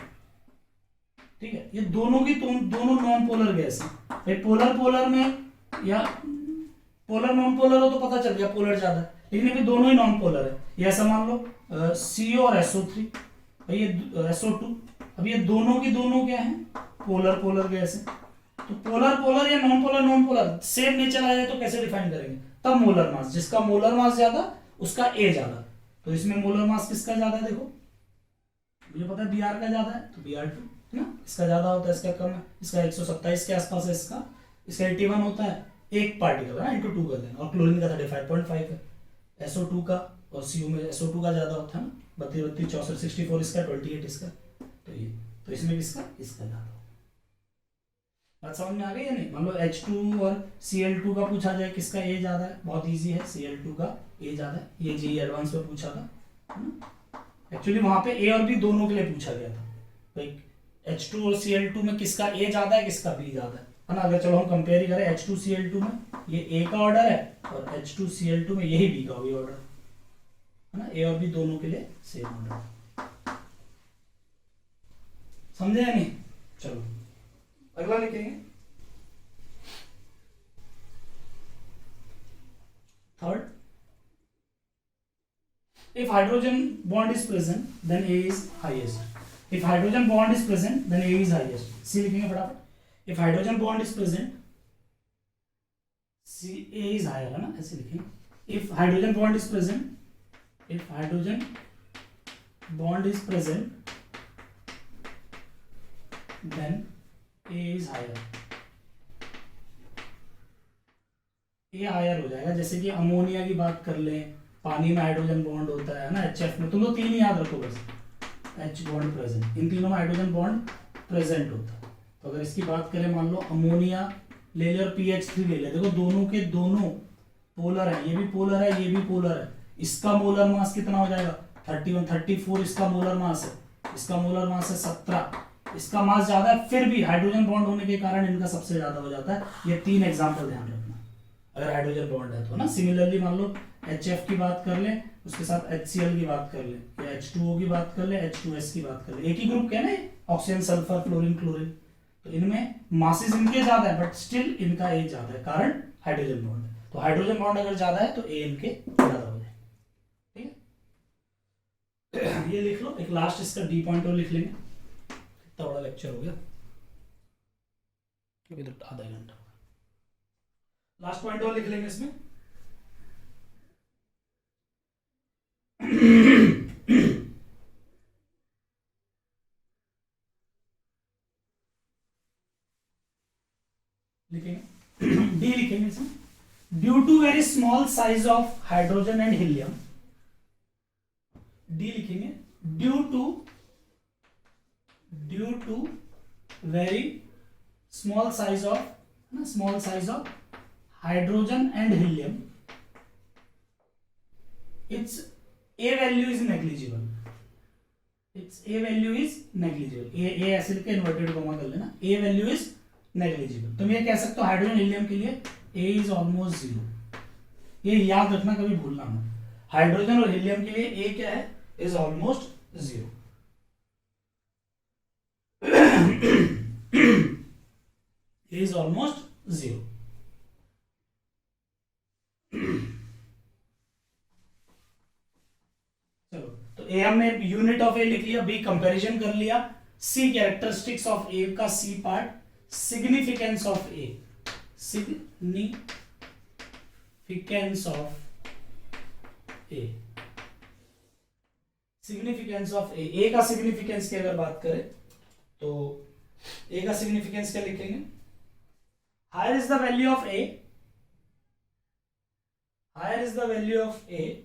ठीक है, ये दोनों की दोनों नॉन पोलर गैस है भाई। पोलर पोलर में या पोलर नॉन पोलर हो तो पता चल गया पोलर ज्यादा है, लेकिन अभी दोनों ही नॉन पोलर है। ये ऐसा मान लो CO और SO3 भाई, ये SO2, अब ये दोनों की दोनों क्या है, पोलर पोलर गैस है। तो पोलर पोलर या नॉन पोलर सेम नेचर आ जाए तो कैसे डिफाइन करेंगे, तब मोलर मास, जिसका मोलर मास ज्यादा उसका A ज्यादा। तो इसमें मोलर मास किसका ज्यादा है, देखो मुझे पता है Br का ज्यादा है तो Br2, है ना, इसका ज्यादा होता है, इसका कम है, इसका 127 के आसपास है, इसका 81 होता है, एक पार्टिकल है इंटू 2 कर देना। और क्लोरीन का 35.5 है, SO2 का और CO में SO2 का ज्यादा होता है ना, 32, 34, 64 इसका, 28 इसका, तो ये तो इसमें किसका, इसका ज्यादा होगा। बात समझ में आ गई या नहीं। मान लो H2 और Cl2 का पूछा जाए किसका A ज्यादा है, बहुत इजी है, Cl2 का A ज्यादा है। ये JEE एडवांस में पूछा था, है ना। एक्चुअली वहां पे A और B दोनों के लिए पूछा गया था भाई, H2 और Cl2 में किसका A ज्यादा है, किसका B ज्यादा है ना। अगर चलो हम कंपेयर ही करें, H2Cl2 में ये A का ऑर्डर है और H2Cl2 में यही B का ऑर्डर है ना। A और B दोनों के लिए सेम ऑर्डर है। समझे या नहीं? चलो अगला लिखेंगे। Third, if hydrogen bond is present then A is highest. If hydrogen bond is present then A is highest. C लिखेंगे फटाफट। if hydrogen bond is present C A is higher है ना, ऐसे लिखेंगे। if hydrogen bond is present, if hydrogen bond is present then A is higher. A higher हो जाएगा। जैसे कि अमोनिया की बात कर लें, पानी में हाइड्रोजन बॉन्ड होता है ना, HF में। तुम लोग तीन ही याद रखो बस, H बॉन्ड प्रेजेंट, इन तीनों में हाइड्रोजन बॉन्ड प्रेजेंट होता है। तो अगर इसकी बात करें, मान लो अमोनिया ले ले और PH3 ले ले, देखो दोनों के दोनों पोलर है, ये भी पोलर है, ये भी पोलर है। इसका मोलर मास कितना हो जाएगा 31, 34 इसका मोलर मास है, इसका मोलर मास है 17, इसका मास ज्यादा है, फिर भी हाइड्रोजन बॉन्ड होने के कारण इनका सबसे ज्यादा हो जाता है। ये तीन एग्जाम्पल ध्यान रखना अगर हाइड्रोजन बॉन्ड है तो ना। सिमिलरली मान लो HF की बात कर ले, उसके साथ HCl की बात कर ले, या H2O की बात कर ले, H2S की बात कर ले, एक ही ग्रुप के ना, ऑक्सीजन, सल्फर, फ्लोरीन, क्लोरीन। तो इनमें मासेस इनके ज्यादा है बट स्टिल इनका एज ज्यादा है, कारण हाइड्रोजन बॉन्ड है। तो हाइड्रोजन बॉन्ड अगर ज्यादा है तो ए इनके ज्यादा हो जाए। ठीक है, ये लिख लो। एक लास्ट इसका डी पॉइंट और लिख लेंगे। कितना बड़ा लेक्चर हो गया, क्योंकि तो आधा घंटा। लास्ट पॉइंट और लिख लेंगे इसमें। लिखेंगे डी लिखेंगे इसमें। Due to very small size of hydrogen and helium, d लिखेंगे। Due to very small size of hydrogen and helium, its A value is negligible. its A value is negligible. A ऐसे लिख के inverted comma कर लेना। A value is negligible। तुम ये कह सकते हो हाइड्रोजन हीलियम के लिए A is almost 0। ये याद रखना, कभी भूलना मत। हाइड्रोजन और हीलियम के लिए A क्या है, is almost 0। A is almost 0। चलो, तो ए हमने यूनिट ऑफ ए लिख लिया, बी कंपैरिजन कर लिया, सी कैरेक्टरिस्टिक्स ऑफ ए का c part, significance of a, significance of a, significance of a का सिग्निफिकेंस की अगर बात करें तो ए का सिग्निफिकेंस क्या लिखेंगे? Higher is the value of A, higher is the value of A,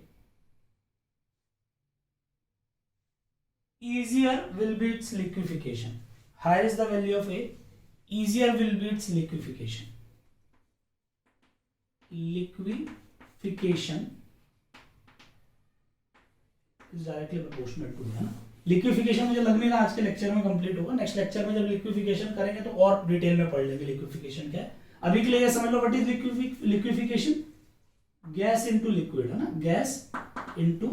easier will be its liquefaction. Higher is the value of A, easier will be its liquefaction. Liquefaction is directly proportional to, है ना। Liquefaction मुझे लग नहीं रहा आज के lecture में complete होगा। नेक्स्ट लेक्चर में जब लिक्विफिकेशन करेंगे तो और डिटेल में पढ़ लेंगे लिक्विफिकेशन क्या है। अभी के लिए ये समझ लो what is liquefaction, gas into liquid, है ना, गैस इनटू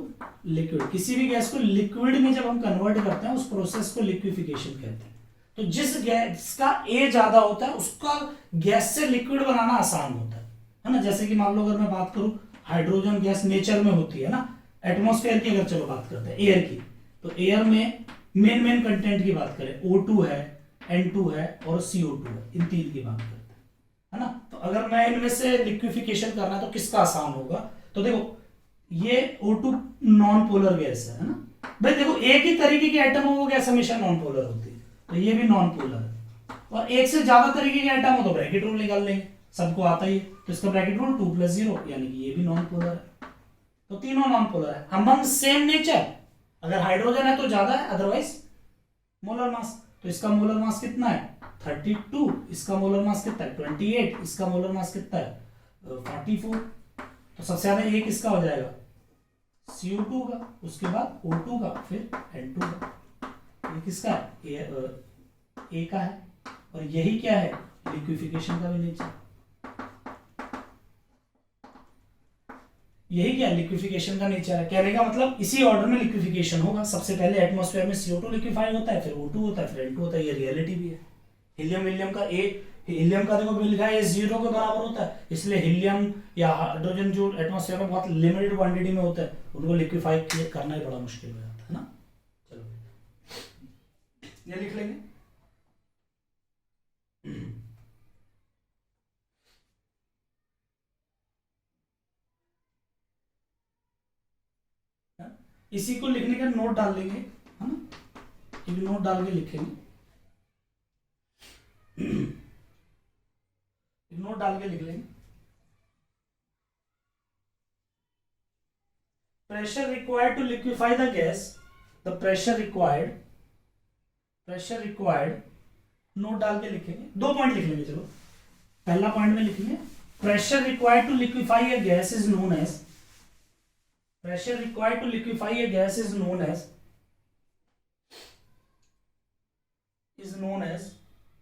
लिक्विड। किसी भी गैस को लिक्विड में जब हम कन्वर्ट करते हैं उस प्रोसेस को लिक्विफिकेशन कहते हैं। तो जिस गैस का ए ज्यादा होता है उसका गैस से लिक्विड बनाना आसान होता है ना। जैसे कि मान लो अगर मैं बात करूं हाइड्रोजन गैस नेचर में होती है ना, एटमॉस्फेयर की अगर चलो बात करते हैं एयर की, तो एयर में मेन कंटेंट की बात करें O2 है, N2 है और CO2 है, इन तीन की बात करते है ना। तो अगर मैं इनमें से लिक्विफिकेशन करना है तो किसका आसान होगा? तो देखो ये O2 नॉन पोलर गैस है ना भाई। देखो एक ही तरीके के एटम हो वो गैस हमेशा नॉन पोलर होती है, तो ये भी नॉन पोलर है। और एक से ज्यादा तरीके के एटम हो तो ब्रैकेट रूल निकाल लेंगे, सबको आता ही है। तो इसका ब्रैकेट रूल 2 + 0, यानी कि ये भी नॉन पोलर है। तो तीनों नॉन पोलर है, अमंग सेम नेचर। अगर हाइड्रोजन है तो ज्यादा है, अदरवाइज मोलर मास। तो इसका मोलर मास कितना है 32, इसका मोलर मास कितना है 28, इसका मोलर मास कितना है 44। तो सबसे ज्यादा एक इसका हो जाएगा CO2 का, उसके बाद O2 का, फिर N2 का। ये किसका है? ए का है। और यही क्या है? लिक्विफिकेशन का भी नेचर। यही क्या लिक्विफिकेशन का नेचर है। कहने का मतलब इसी ऑर्डर में लिक्विफिकेशन होगा। सबसे पहले एटमॉस्फेयर में CO2 लिक्विफाई होता है, फिर O2 होता है, फिर N2 होता है। ये रियलिटी भी है। हीलियम का देखो भी लिखा है 0 के बराबर होता है, इसलिए हीलियम या हाइड्रोजन जो एटमॉस्फेयर में बहुत लिमिटेड क्वांटिटी में होता है उनको लिक्विफाई करना ही बड़ा मुश्किल हो जाता है ना। चलो ये लिख लेंगे। इसी को लिखने का नोट डाल लेंगे, है ना, एक नोट डाल के लिखेंगे। नोट डाल के लिख लेंगे। Pressure required to liquefy the gas, the pressure required note डाल के लिखेंगे। 2 पॉइंट लिख लेंगे। चलो पहला पॉइंट में लिखेंगे pressure required to liquefy a gas is known as, pressure required to liquefy a gas is known as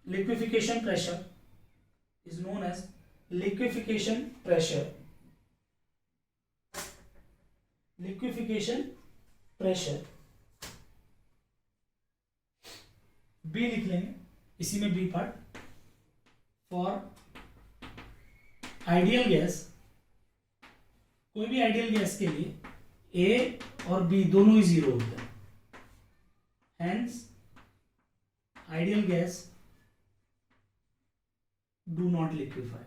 liquefaction pressure, is known as liquefaction pressure, B लिख लेंगे इसी में B part. For ideal gas, कोई भी ideal gas के लिए A और B दोनों ही 0 होते हैं, hence ideal gas do not liquefy.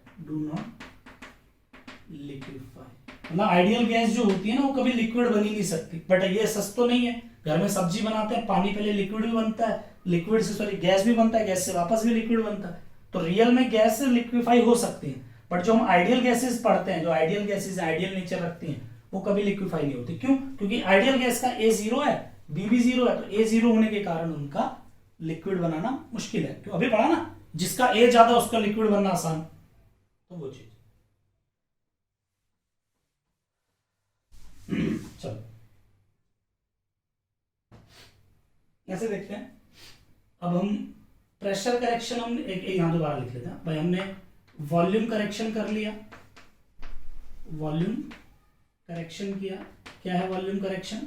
मतलब आइडियल गैस जो होती है ना वो कभी लिक्विड बन ही नहीं सकती। बट ये सच तो नहीं है, घर में सब्जी बनाते हैं, पानी पहले लिक्विड भी बनता है, लिक्विड से सॉरी गैस भी बनता है, गैस से वापस भी लिक्विड बनता है। तो रियल में गैस से लिक्विफाई हो सकती है, बट जो हम आइडियल गैसेस पढ़ते हैं, जो आइडियल गैसेस आइडियल नेचर रखती हैं, वो कभी लिक्विफाई नहीं होती। क्यों? क्योंकि आइडियल गैस का A 0 है, B भी 0 है, तो A 0 होने के कारण उनका लिक्विड बनाना मुश्किल है। क्यों? अभी पढ़ा ना, जिसका A ज्यादा उसका लिक्विड बनना आसान, तो वो चीज। चलो कैसे देखते हैं। अब हम प्रेशर करेक्शन हम एक यहां दोबारा लिख लेते हैं भाई। हमने वॉल्यूम करेक्शन कर लिया, वॉल्यूम करेक्शन किया। क्या है volume correction?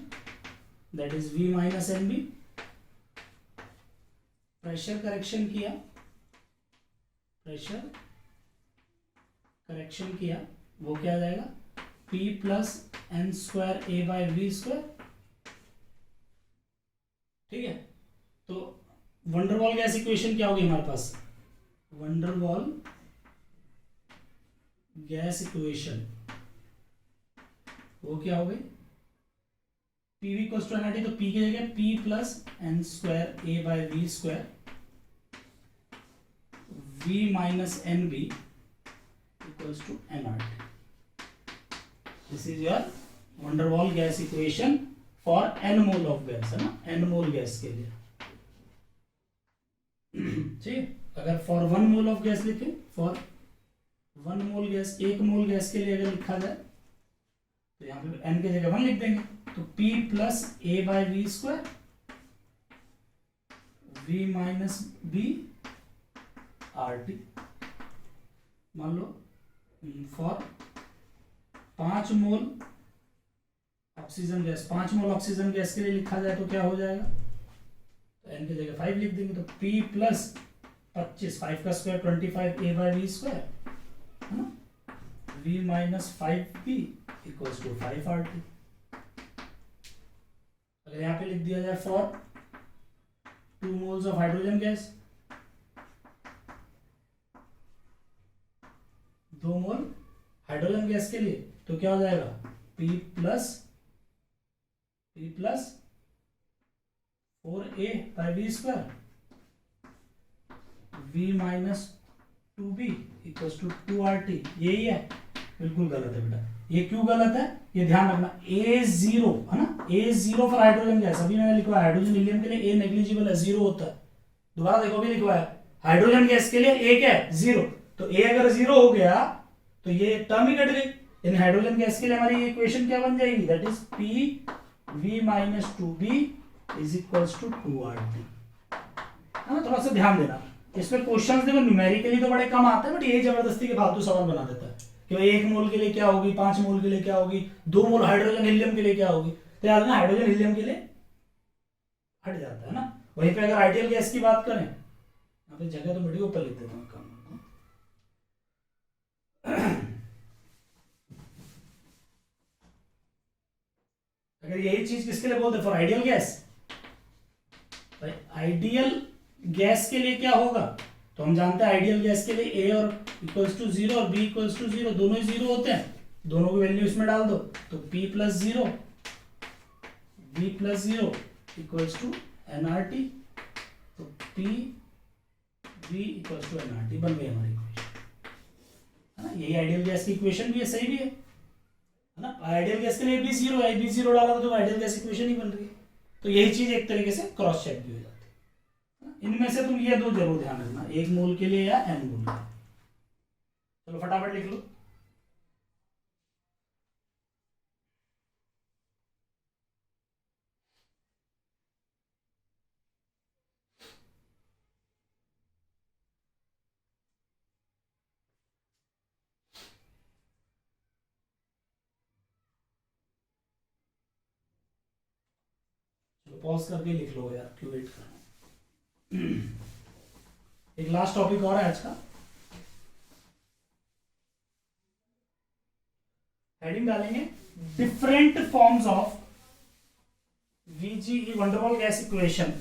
That is V minus NB। Pressure correction किया, प्रेशर करेक्शन किया, वो क्या आ जाएगा? P plus N square A by V square. ठीक है, तो वंडरवॉल गैस इक्वेशन क्या होगी हमारे पास? वंडरवॉल गैस इक्वेशन वो क्या हो गई? PV इक्वल्स टू NRT, तो P की जगह P plus N square A by V square, V minus NB equals to NRT। This is your Van der Waals gas equation for N mole of gas, है ना, N mole gas के लिए। ठीक, अगर for 1 mole of gas लिखे, for 1 mole gas, 1 mole gas के लिए अगर लिखा जाए तो यहाँ पे N की जगह 1 लिख देंगे, तो P plus A by V square, V minus B RT। मान लो for 5 mole oxygen gas, 5 mole oxygen gas के लिए लिखा जाए तो क्या हो जाएगा? तो N की जगह 5 लिख देंगे, तो P प्लस 25, 5 का square 25 A by V square, है ना, V minus 5B equals to 5 RT। अगर यहाँ पे लिख दिया जाए for 2 moles of hydrogen gas, 2 mole hydrogen gas के लिए तो क्या हो जाएगा? P plus 4A by V square, V minus 2B equals to 2RT। यही है? बिल्कुल गलत है बेटा। ये क्यों गलत है ये ध्यान रखना। A0 है ना, A0 फॉर हाइड्रोजन गैस, अभी मैंने लिखवा है हाइड्रोजन हीलियम के लिए A नेग्लिजिबल है, 0 होता है। दोबारा देखो भी लिखवा है हाइड्रोजन गैस के लिए A क्या है? 0। तो A अगर 0 हो गया तो ये टर्म ही कट गई। इन हाइड्रोजन गैस के लिए हमारी इक्वेशन क्या बन जाएगी? That is P V minus 2B is equals to 2RT। है ना, थोड़ा सा ध्यान देना इसमें। क्वेश्चंस देखो न्यूमेरिकली तो बड़े कम आते हैं, बट ये जबरदस्ती के फालतू सवाल बना देता है। कि भाई 1 मोल के लिए क्या होगी, 5 मोल के लिए क्या होगी, 2 मोल हाइड्रोजन हीलियम के लिए क्या होगी, तो याद ना हाइड्रोजन हीलियम के लिए हट जाता है ना। वहीं पे अगर आइडियल गैस की बात करें, यहाँ पे जगह तो मेरी ऊपर लिख देता हूँ काम। अगर यही चीज किसके लिए बोलते, फॉर आइडियल गैस, भाई आइडियल गैस के लिए क्या होगा, तो हम जानते हैं आइडियल गैस के लिए ए और इक्वल्स टू 0 और बी इक्वल्स टू 0, दोनों ही 0 होते हैं, दोनों की वैल्यू इसमें डाल दो, तो p plus 0 b plus 0 equals to nRT, तो p v equals to nRT बन गई हमारी इक्वेशन, है ना। यही आइडियल गैस की इक्वेशन भी है, सही भी है ना। आइडियल गैस के लिए b 0 है, b 0 डाला तो आइडियल गैस इक्वेशन ही बन रही है। तो यही चीज एक तरीके से क्रॉस चेक भी हो जाती है। इनमें से तुम ये दो जरूर ध्यान रखना, 1 मोल के लिए या n मोल के लिए। चलो फटाफट लिख लो। पॉज करके लिख लो यार, क्यों वेट करना। एक लास्ट टॉपिक और है आज का, हेडिंग डालेंगे different forms of VGE van der Waals gas equation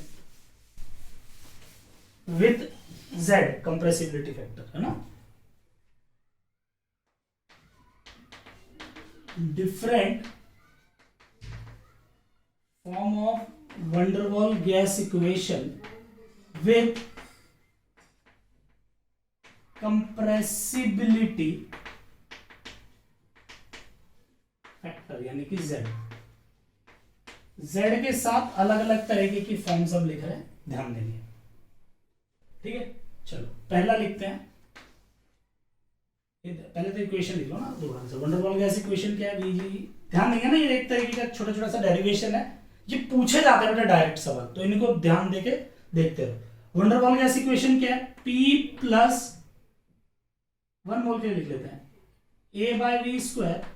with Z compressibility factor, है ना। Different form of van der Waals gas equation with compressibility factor, यानी कि Z के साथ अलग अलग तरीके की फॉर्म सब लिख रहे हैं, ध्यान देंगे, ठीक है। चलो पहला लिखते हैं, पहले तो इक्वेशन लिख लो ना दोबारा से। वंडरवॉल गैस इक्वेशन क्या है, VGE, ध्यान देंगे ना, ये एक तरीके का छोटा छोटा सा डेरिवेशन है, ये पूछे जाते हैं बेटा डायरेक्ट सवाल, तो इनको ध्यान देके देखते रहो। वंडरवॉल गैस इक्वेशन क्या है, P प्लस 1 मोल के लिए लिख लेते हैं, A by we square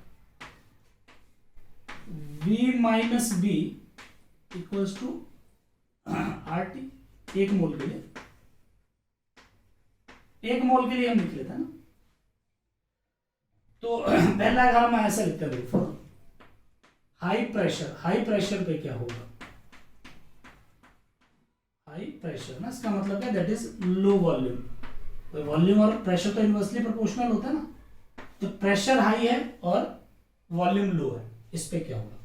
V minus B equals to RT, 1 mole के लिए, 1 मोल के लिए हम लिख लेते हैं ना। तो पहला एग्जाम में ऐसा लिखते हैं, फॉर हाई प्रेशर पे क्या होगा, हाई प्रेशर ना, इसका मतलब क्या, that is low volume. Volume और प्रेशर तो इनवर्सली प्रोपोर्शनल होता है ना, तो प्रेशर हाई है और वॉल्यूम लो है, इस पे क्या होगा।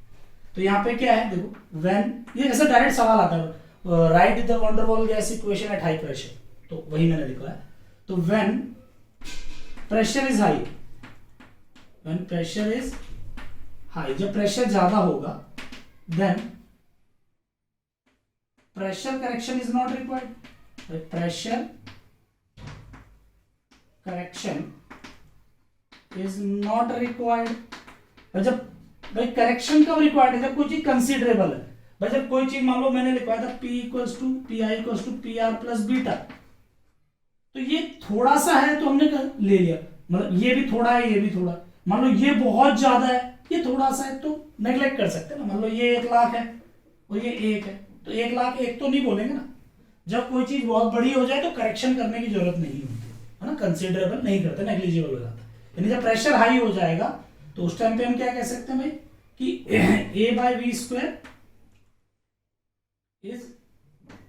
तो यहाँ पे क्या है देखो, व्हेन, ये ऐसा डायरेक्ट सवाल आता है, right the Van der Waals gas equation at high pressure, तो वही मैंने लिखा है। तो when pressure is high, when pressure is high, जब प्रेशर ज्यादा होगा, then pressure correction is not required, pressure correction is not required. जब भाई करेक्शन कब रिक्वायर्ड है, जब कोई चीज कंसिडरेबल है। भाई जब कोई चीज मान लो मैंने लिखवाया था P equals to P I equals to P R plus beta, तो ये थोड़ा सा है तो हमने ले लिया, मतलब ये भी थोड़ा है, ये भी थोड़ा, मान लो ये बहुत ज्यादा है, ये थोड़ा सा है, तो नेग्लेक्ट कर सकते हैं ना। मान लो ये 1 लाख है और ये 1 है, तो 1 लाख 1 तो नहीं बोलेंगे ना। जब कोई चीज बहुत बड़ी हो जाए तो करेक्शन करने की जरूरत नहीं होती है ना, कंसिडरेबल नहीं करते, नेग्लिजिबल हो जाता है। यानी जब प्रेशर हाई हो जाएगा तो उस टाइम पे हम क्या कह सकते हैं भाई कि A by we square is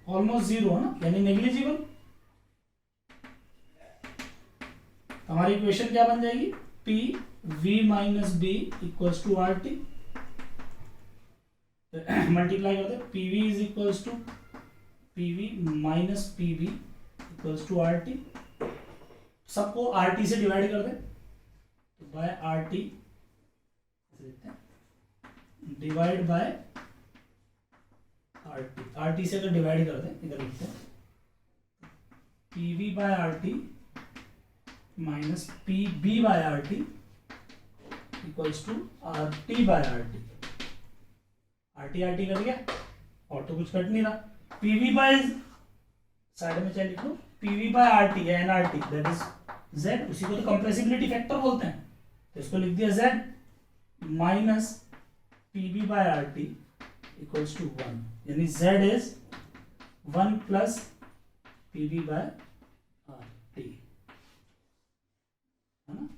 almost 0, है ना, यानी नेग्लिजिबल। हमारी इक्वेशन क्या बन जाएगी, P V minus B equals to R T, multiply करते हैं, P V is equals to P V minus P V equals to R T, सबको आर टी से डिवाइड कर दें, तो by are T divide by are T से अगर divide कर दें, इधर लिखते हैं P we by are T minus P B by are T equals to R T by are T कर दिया, और तो कुछ कट नहीं रहा। पी वी बाय साइड में चाहे लिखो, p we by R T है, n r t that is z, उसी को तो कंप्रेसिबिलिटी फैक्टर बोलते हैं, तो इसको लिख दिया z minus PB by are T equals to 1, यानी z is 1 plus PB by R T, है ना।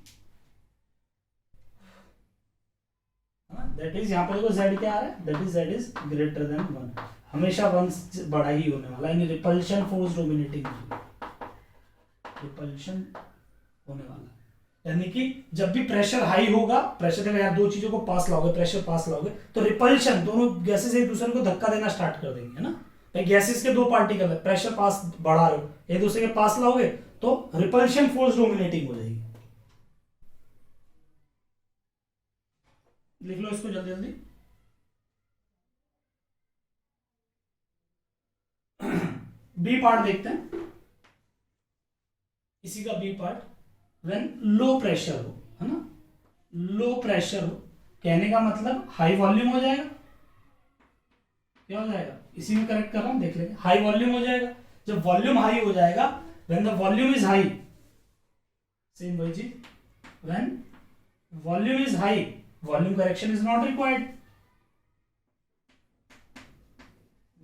दैट इज यहाँ पर देखो z क्या आ रहा है, that is z is greater than 1, हमेशा 1 बड़ा ही होने वाला, यानी रिपल्शन फोर्स डोमिनेटिंग, रिपल्शन होने वाला, यानी कि जब भी प्रेशर हाई होगा, प्रेशर देखो यार दो चीजों को पास लाओगे, प्रेशर पास लाओगे तो रिपल्शन, दोनों गैसेस एक दूसरे को धक्का देना स्टार्ट कर देंगे, है ना। भाई गैसेस के दो पार्टिकल है, प्रेशर पास बढ़ा रहे हो, एक दूसरे के पास लाओगे तो रिपल्शन फोर्स डोमिनेटिंग हो जाएगी। लिख लो इसको जल्दी जल्दी। बी पार्ट देखते हैं, इसी का B part, when low pressure हो, है ना, लो प्रेशर हो, कहने का मतलब हाई वॉल्यूम हो जाएगा, क्या हो जाएगा, इसी में करेक्ट कर रहा हूं, देख लेंगे, हाई वॉल्यूम हो जाएगा। जब वॉल्यूम हाई हो जाएगा, when the volume is high, same वही चीज, when volume is high, volume correction is not required,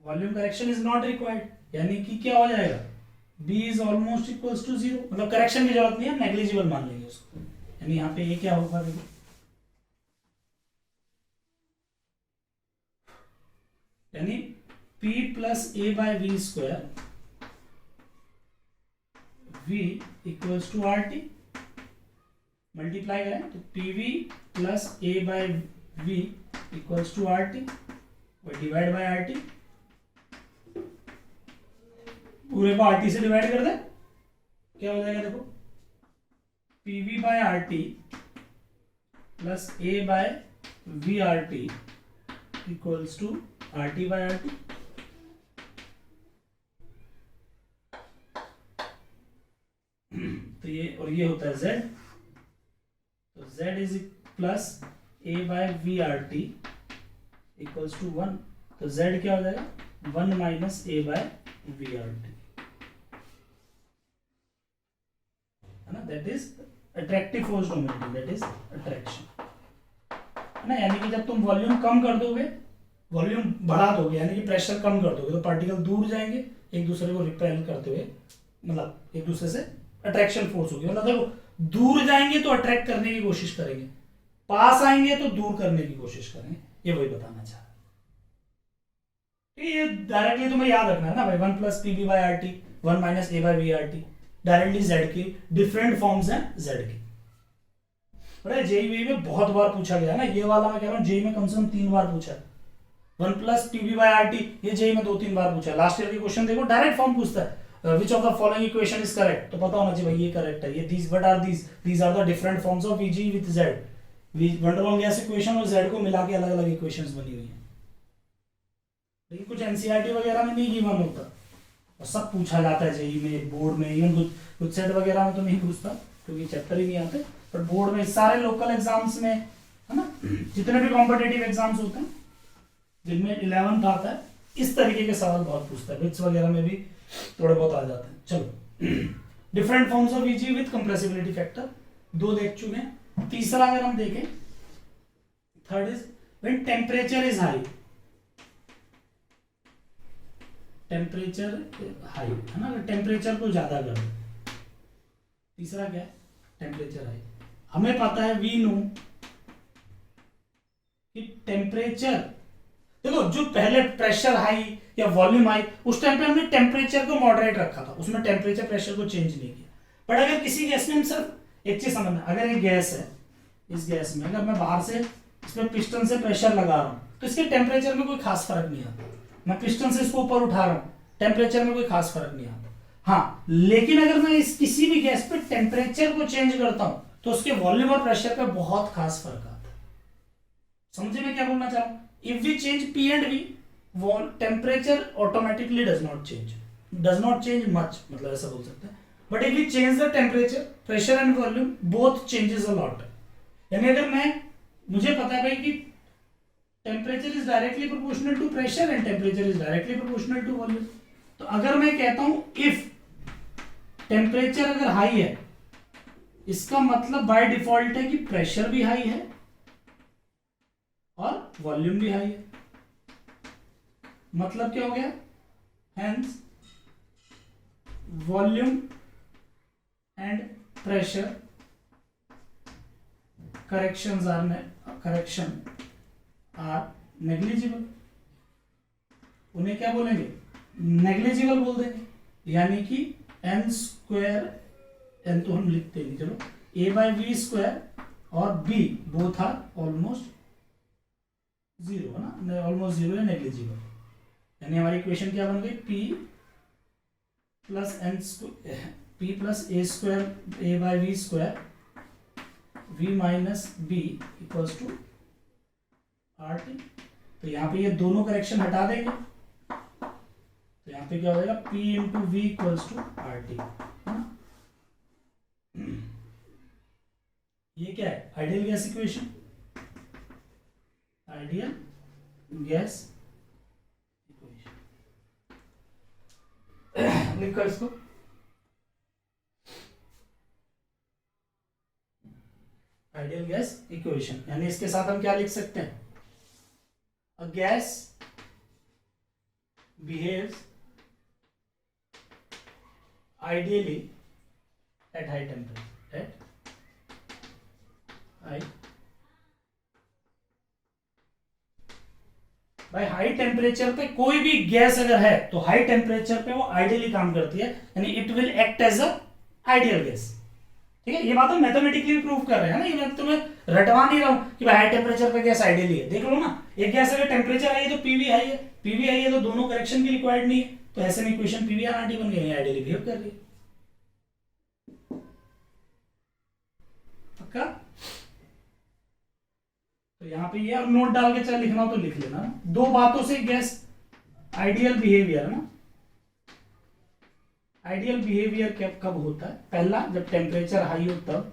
volume correction is not required, यानी कि क्या हो जाएगा, B is almost equals to 0, मतलब करेक्शन की जरूरत नहीं है, नेग्लिजिबल मान लेंगे उसको, यानी यहाँ पे ये क्या होगा, देखो यानी P plus A by we square, V equals to R T, multiply करें तो PV plus A by V equals to R T, divide by are T, पूरे को आरटी से डिवाइड कर दे, क्या हो जाएगा, देखो PV by are T plus A by V R T equals to R T by are T. तो ये और ये होता है z, तो z is plus A by V R T equals to 1, तो z क्या हो जाएगा, 1 minus A by V R T, है ना, that is attractive force dominating, that is attraction, है ना। यानी कि जब तुम वॉल्यूम कम कर दोगे, वॉल्यूम बढ़ा दोगे, यानी कि प्रेशर कम कर दोगे, तो पार्टिकल दूर जाएंगे, एक दूसरे को रिपेल करते हुए, मतलब एक दूसरे से अट्रैक्शन फोर्स होगी, मतलब देखो दूर जाएंगे तो अट्रैक्ट करने की कोशिश करेंगे, पास आएंगे तो दूर करने की कोशिश करेंगे, ये वही बताना चाह रहा है। ये डायरेक्टली तुम्हें याद रखना है ना भाई, 1 plus P B by R T, 1 minus A by V R T, directly Z की डिफरेंट फॉर्म्स हैं जेड की। बड़ा जेईई में बहुत बार पूछा गया ना, ये वाला मैं कह रहा हूँ जेईई में कम से कम 3 बार पूछा है, 1 plus P B by R T, ये जेईई में 2-3 बार पूछा है। लास्ट ईयर के क्वेश्चन देखो, डायरेक्ट फॉर्म पूछता है, which of the following equation is correct, तो पता होना चाहिए भाई ये करेक्ट है, ये these what are these are the different forms of Vg with Z, van der Waals gas equation और Z को मिला के अलग अलग इक्वेशंस बनी हुई हैं, लेकिन कुछ एनसीईआरटी वगैरह में नहीं गिवन होता और सब पूछा जाता है जेईई में, बोर्ड में, इवन कुछ सेट वगैरह में तो नहीं पूछता क्योंकि चैप्टर ही नहीं आते, पर बोर्ड में सारे लोकल एग्जाम्स में, है ना, जितने भी कॉम्पिटेटिव एग्जाम्स होते हैं जिनमें 11th आता है, इस तरीके के सवाल बहुत पूछता है, बिट्स वगैरह में भी थोड़े बहुत आ जाते हैं। चलो, different forms of Vg with compressibility factor 2 देख चुके हैं। तीसरा अगर हम देखें, third is when temperature is high, temperature high, है ना, टेम्परेचर को ज्यादा कर दो। तीसरा क्या है, टेम्परेचर हाई, हमें पता है वी नो कि टेम्परेचर, देखो जो पहले प्रेशर हाई या वॉल्यूम हाई, उस टाइम पे हमने टेम्परेचर को मॉडरेट रखा था, उसमें टेम्परेचर प्रेशर को चेंज नहीं किया। बट अगर किसी गैस में हम सिर्फ एक चीज समझना, अगर ये गैस है, इस गैस में अगर मैं बाहर से इसमें पिस्टन से प्रेशर लगा रहा हूं तो इसके टेम्परेचर में कोई खास फर्क नहीं आता। मैं पिस्टन से इसको ऊपर उठा रहा हूं, टेम्परेचर में कोई खास फर्क नहीं आता। हाँ, लेकिन अगर मैं इस किसी भी गैस पे टेम्परेचर को चेंज करता हूं तो उसके वॉल्यूम और प्रेशर पे बहुत खास फर्क आता है। समझे मैं क्या बोलना चाह रहा हूं? If we change P and V, temperature automatically does not change much, मतलब ऐसा बोल सकते हैं। But if we change the temperature, pressure and volume both changes a lot। यानी अगर मुझे पता है भाई कि temperature is directly proportional to pressure and temperature is directly proportional to volume, तो अगर मैं कहता हूं if temperature अगर high है इसका मतलब बाय डिफॉल्ट है कि प्रेशर भी हाई है और वॉल्यूम भी हाई है। मतलब क्या हो गया, hence volume and pressure correction are negligible. उन्हें क्या बोलेंगे, नेग्लिजिबल बोल देंगे। यानी कि एन स्क्वायर, एन तो हम लिखते नहीं, चलो ए बाय वी स्क्वायर और B both are almost zero है ना, ऑलमोस्ट जीरो है, नेग्लिजिबल। यानी हमारी इक्वेशन क्या बन गई, P plus N P plus A square A by we square V minus B equals to R T. तो यहाँ पे ये दोनों करेक्शन हटा देंगे, तो यहाँ पे क्या हो जाएगा, P into V equals to R T, है ना। ये क्या है, ideal gas equation, ideal gas equation. लिख कर इसको, आइडियल गैस इक्वेशन। यानी इसके साथ हम क्या लिख सकते हैं, a gas behaves ideally at high temperature, भाई हाई टेम्परेचर पे कोई भी गैस अगर है तो हाई टेम्परेचर पे वो आइडियली काम करती है, यानी it will act as a ideal gas. ठीक है, ये बात हम मैथमेटिकली प्रूव कर रहे हैं ना, ये मैं तुम्हें रटवा नहीं रहा हूं कि भाई हाई टेम्परेचर पे गैस आइडियली है। देख लो ना, एक गैस अगर टेम्परेचर आई है तो पीवी हाई है, पीवी हाई है तो दोनों करेक्शन की रिक्वायर्ड नहीं है, तो ऐसे में इक्वेशन पीवी आर टी बन गई, आइडियली बिहेव कर रही है। पक्का? तो यहाँ पे ये नोट डाल के चाहे लिखना हो तो लिख लेना। दो बातों से गैस आइडियल बिहेवियर ना, आइडियल बिहेवियर कब होता है, पहला जब टेम्परेचर हाई हो तब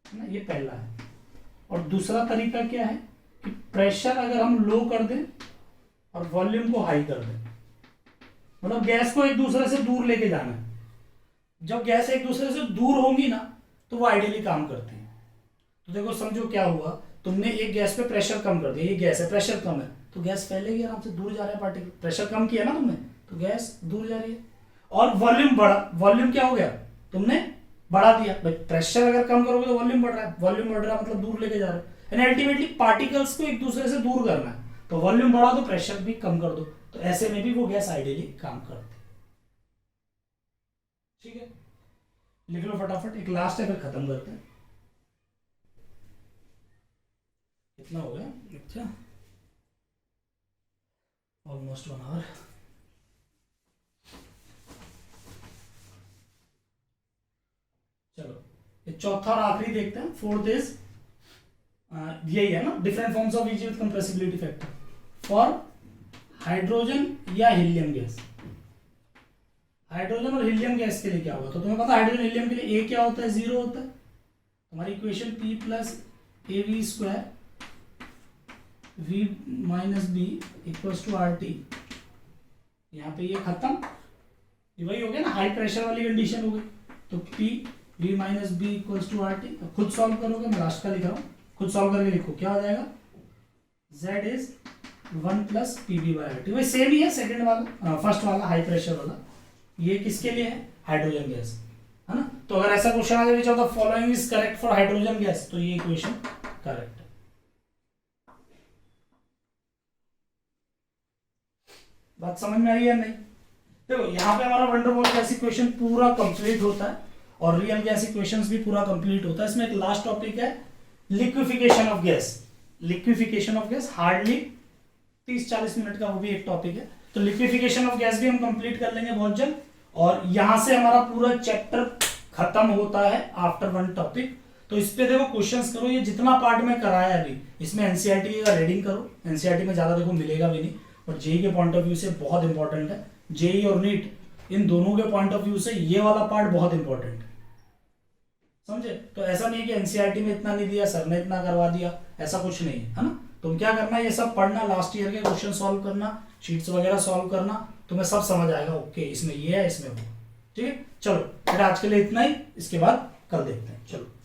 ना, ये पहला है। और दूसरा तरीका क्या है कि प्रेशर अगर हम लो कर दें और वॉल्यूम को हाई कर दें, मतलब गैस को एक दूसरे से दूर लेके जाना है। जब गैस एक दूसरे से दूर होंगी ना तो वो आइडियली काम करती है। तो देखो समझो क्या हुआ, तुमने एक गैस पे प्रेशर कम कर दिया, ये गैस है प्रेशर कम है तो गैस फैलेगी आराम से, दूर जा रहा है पार्टिकल, प्रेशर कम किया ना तुमने तो गैस दूर जा रही है। और वॉल्यूम बढ़ा, वॉल्यूम क्या हो गया, तुमने बढ़ा दिया। भाई प्रेशर अगर कम करोगे तो वॉल्यूम बढ़ रहा है, वॉल्यूम बढ़ रहा है मतलब दूर लेके जा रहा है, यानी अल्टीमेटली पार्टिकल्स को एक दूसरे से दूर करना है। तो वॉल्यूम बढ़ा दो, प्रेशर भी कम कर दो, तो ऐसे में भी वो गैस आइडियली काम करती है। ठीक है, लिख लो फटाफट, एक लास्ट है फिर खत्म करते हैं। कितना हो गया, अच्छा ऑलमोस्ट 1 आवर। चलो ये चौथा और आखिरी देखते हैं, फोर्थ इज यही है ना, different forms of easy with compressibility factor for hydrogen या हीलियम गैस। हाइड्रोजन और हीलियम गैस के लिए क्या होगा, तो तुम्हें पता है हाइड्रोजन हीलियम के लिए ए क्या होता है, 0 होता है। हमारी equation P plus A V square V minus B equals to R T. यहाँ पे ये खत्म, ये वही हो गया ना, हाई प्रेशर वाली कंडीशन हो गई। तो P V minus B equals to R T. खुद सॉल्व करोगे, मैं लास्ट का लिख रहा हूँ, खुद सॉल्व करके लिखो क्या हो जाएगा, Z is 1 plus P B by R T. वही सेम ही है सेकेंड वाला, फर्स्ट वाला हाई प्रेशर वाला। ये किसके लिए है, हाइड्रोजन गैस, है ना। तो अगर ऐसा क्वेश्चन आ जाए the following is correct for hydrogen gas, तो ये इक्वेशन करेक्ट है। बात समझ में आई या नहीं। देखो यहाँ पे हमारा वंडर वॉल गैस इक्वेशन पूरा कंप्लीट होता है और रियल गैस इक्वेशंस भी पूरा कंप्लीट होता है। इसमें एक लास्ट टॉपिक है liquefaction of gas. Liquefaction of gas hardly 30-40 minute का वो भी एक टॉपिक है। तो लिक्विफिकेशन ऑफ गैस भी हम कंप्लीट कर लेंगे बहुत जल्द, और यहां से हमारा पूरा चैप्टर खत्म होता है आफ्टर वन टॉपिक। तो इस पे देखो क्वेश्चंस करो, ये जितना पार्ट में कराया अभी इसमें एनसीईआरटी का रीडिंग करो। एनसीईआरटी में ज्यादा देखो मिलेगा भी नहीं, और जेई के पॉइंट ऑफ व्यू से बहुत इंपॉर्टेंट है। जेई और नीट इन दोनों के पॉइंट ऑफ व्यू से ये वाला पार्ट बहुत इंपॉर्टेंट है, समझे। तो ऐसा नहीं है कि एनसीईआरटी में इतना नहीं दिया, सर ने इतना करवा दिया, ऐसा कुछ नहीं है ना। तुम क्या करना, ये सब पढ़ना, लास्ट ईयर के क्वेश्चन सॉल्व करना, शीट्स वगैरह सॉल्व करना, तुम्हें सब समझ आएगा। ओके इसमें ये है, इसमें वो, ठीक है। चलो फिर आज के लिए इतना ही, इसके बाद कल देखते हैं। चलो।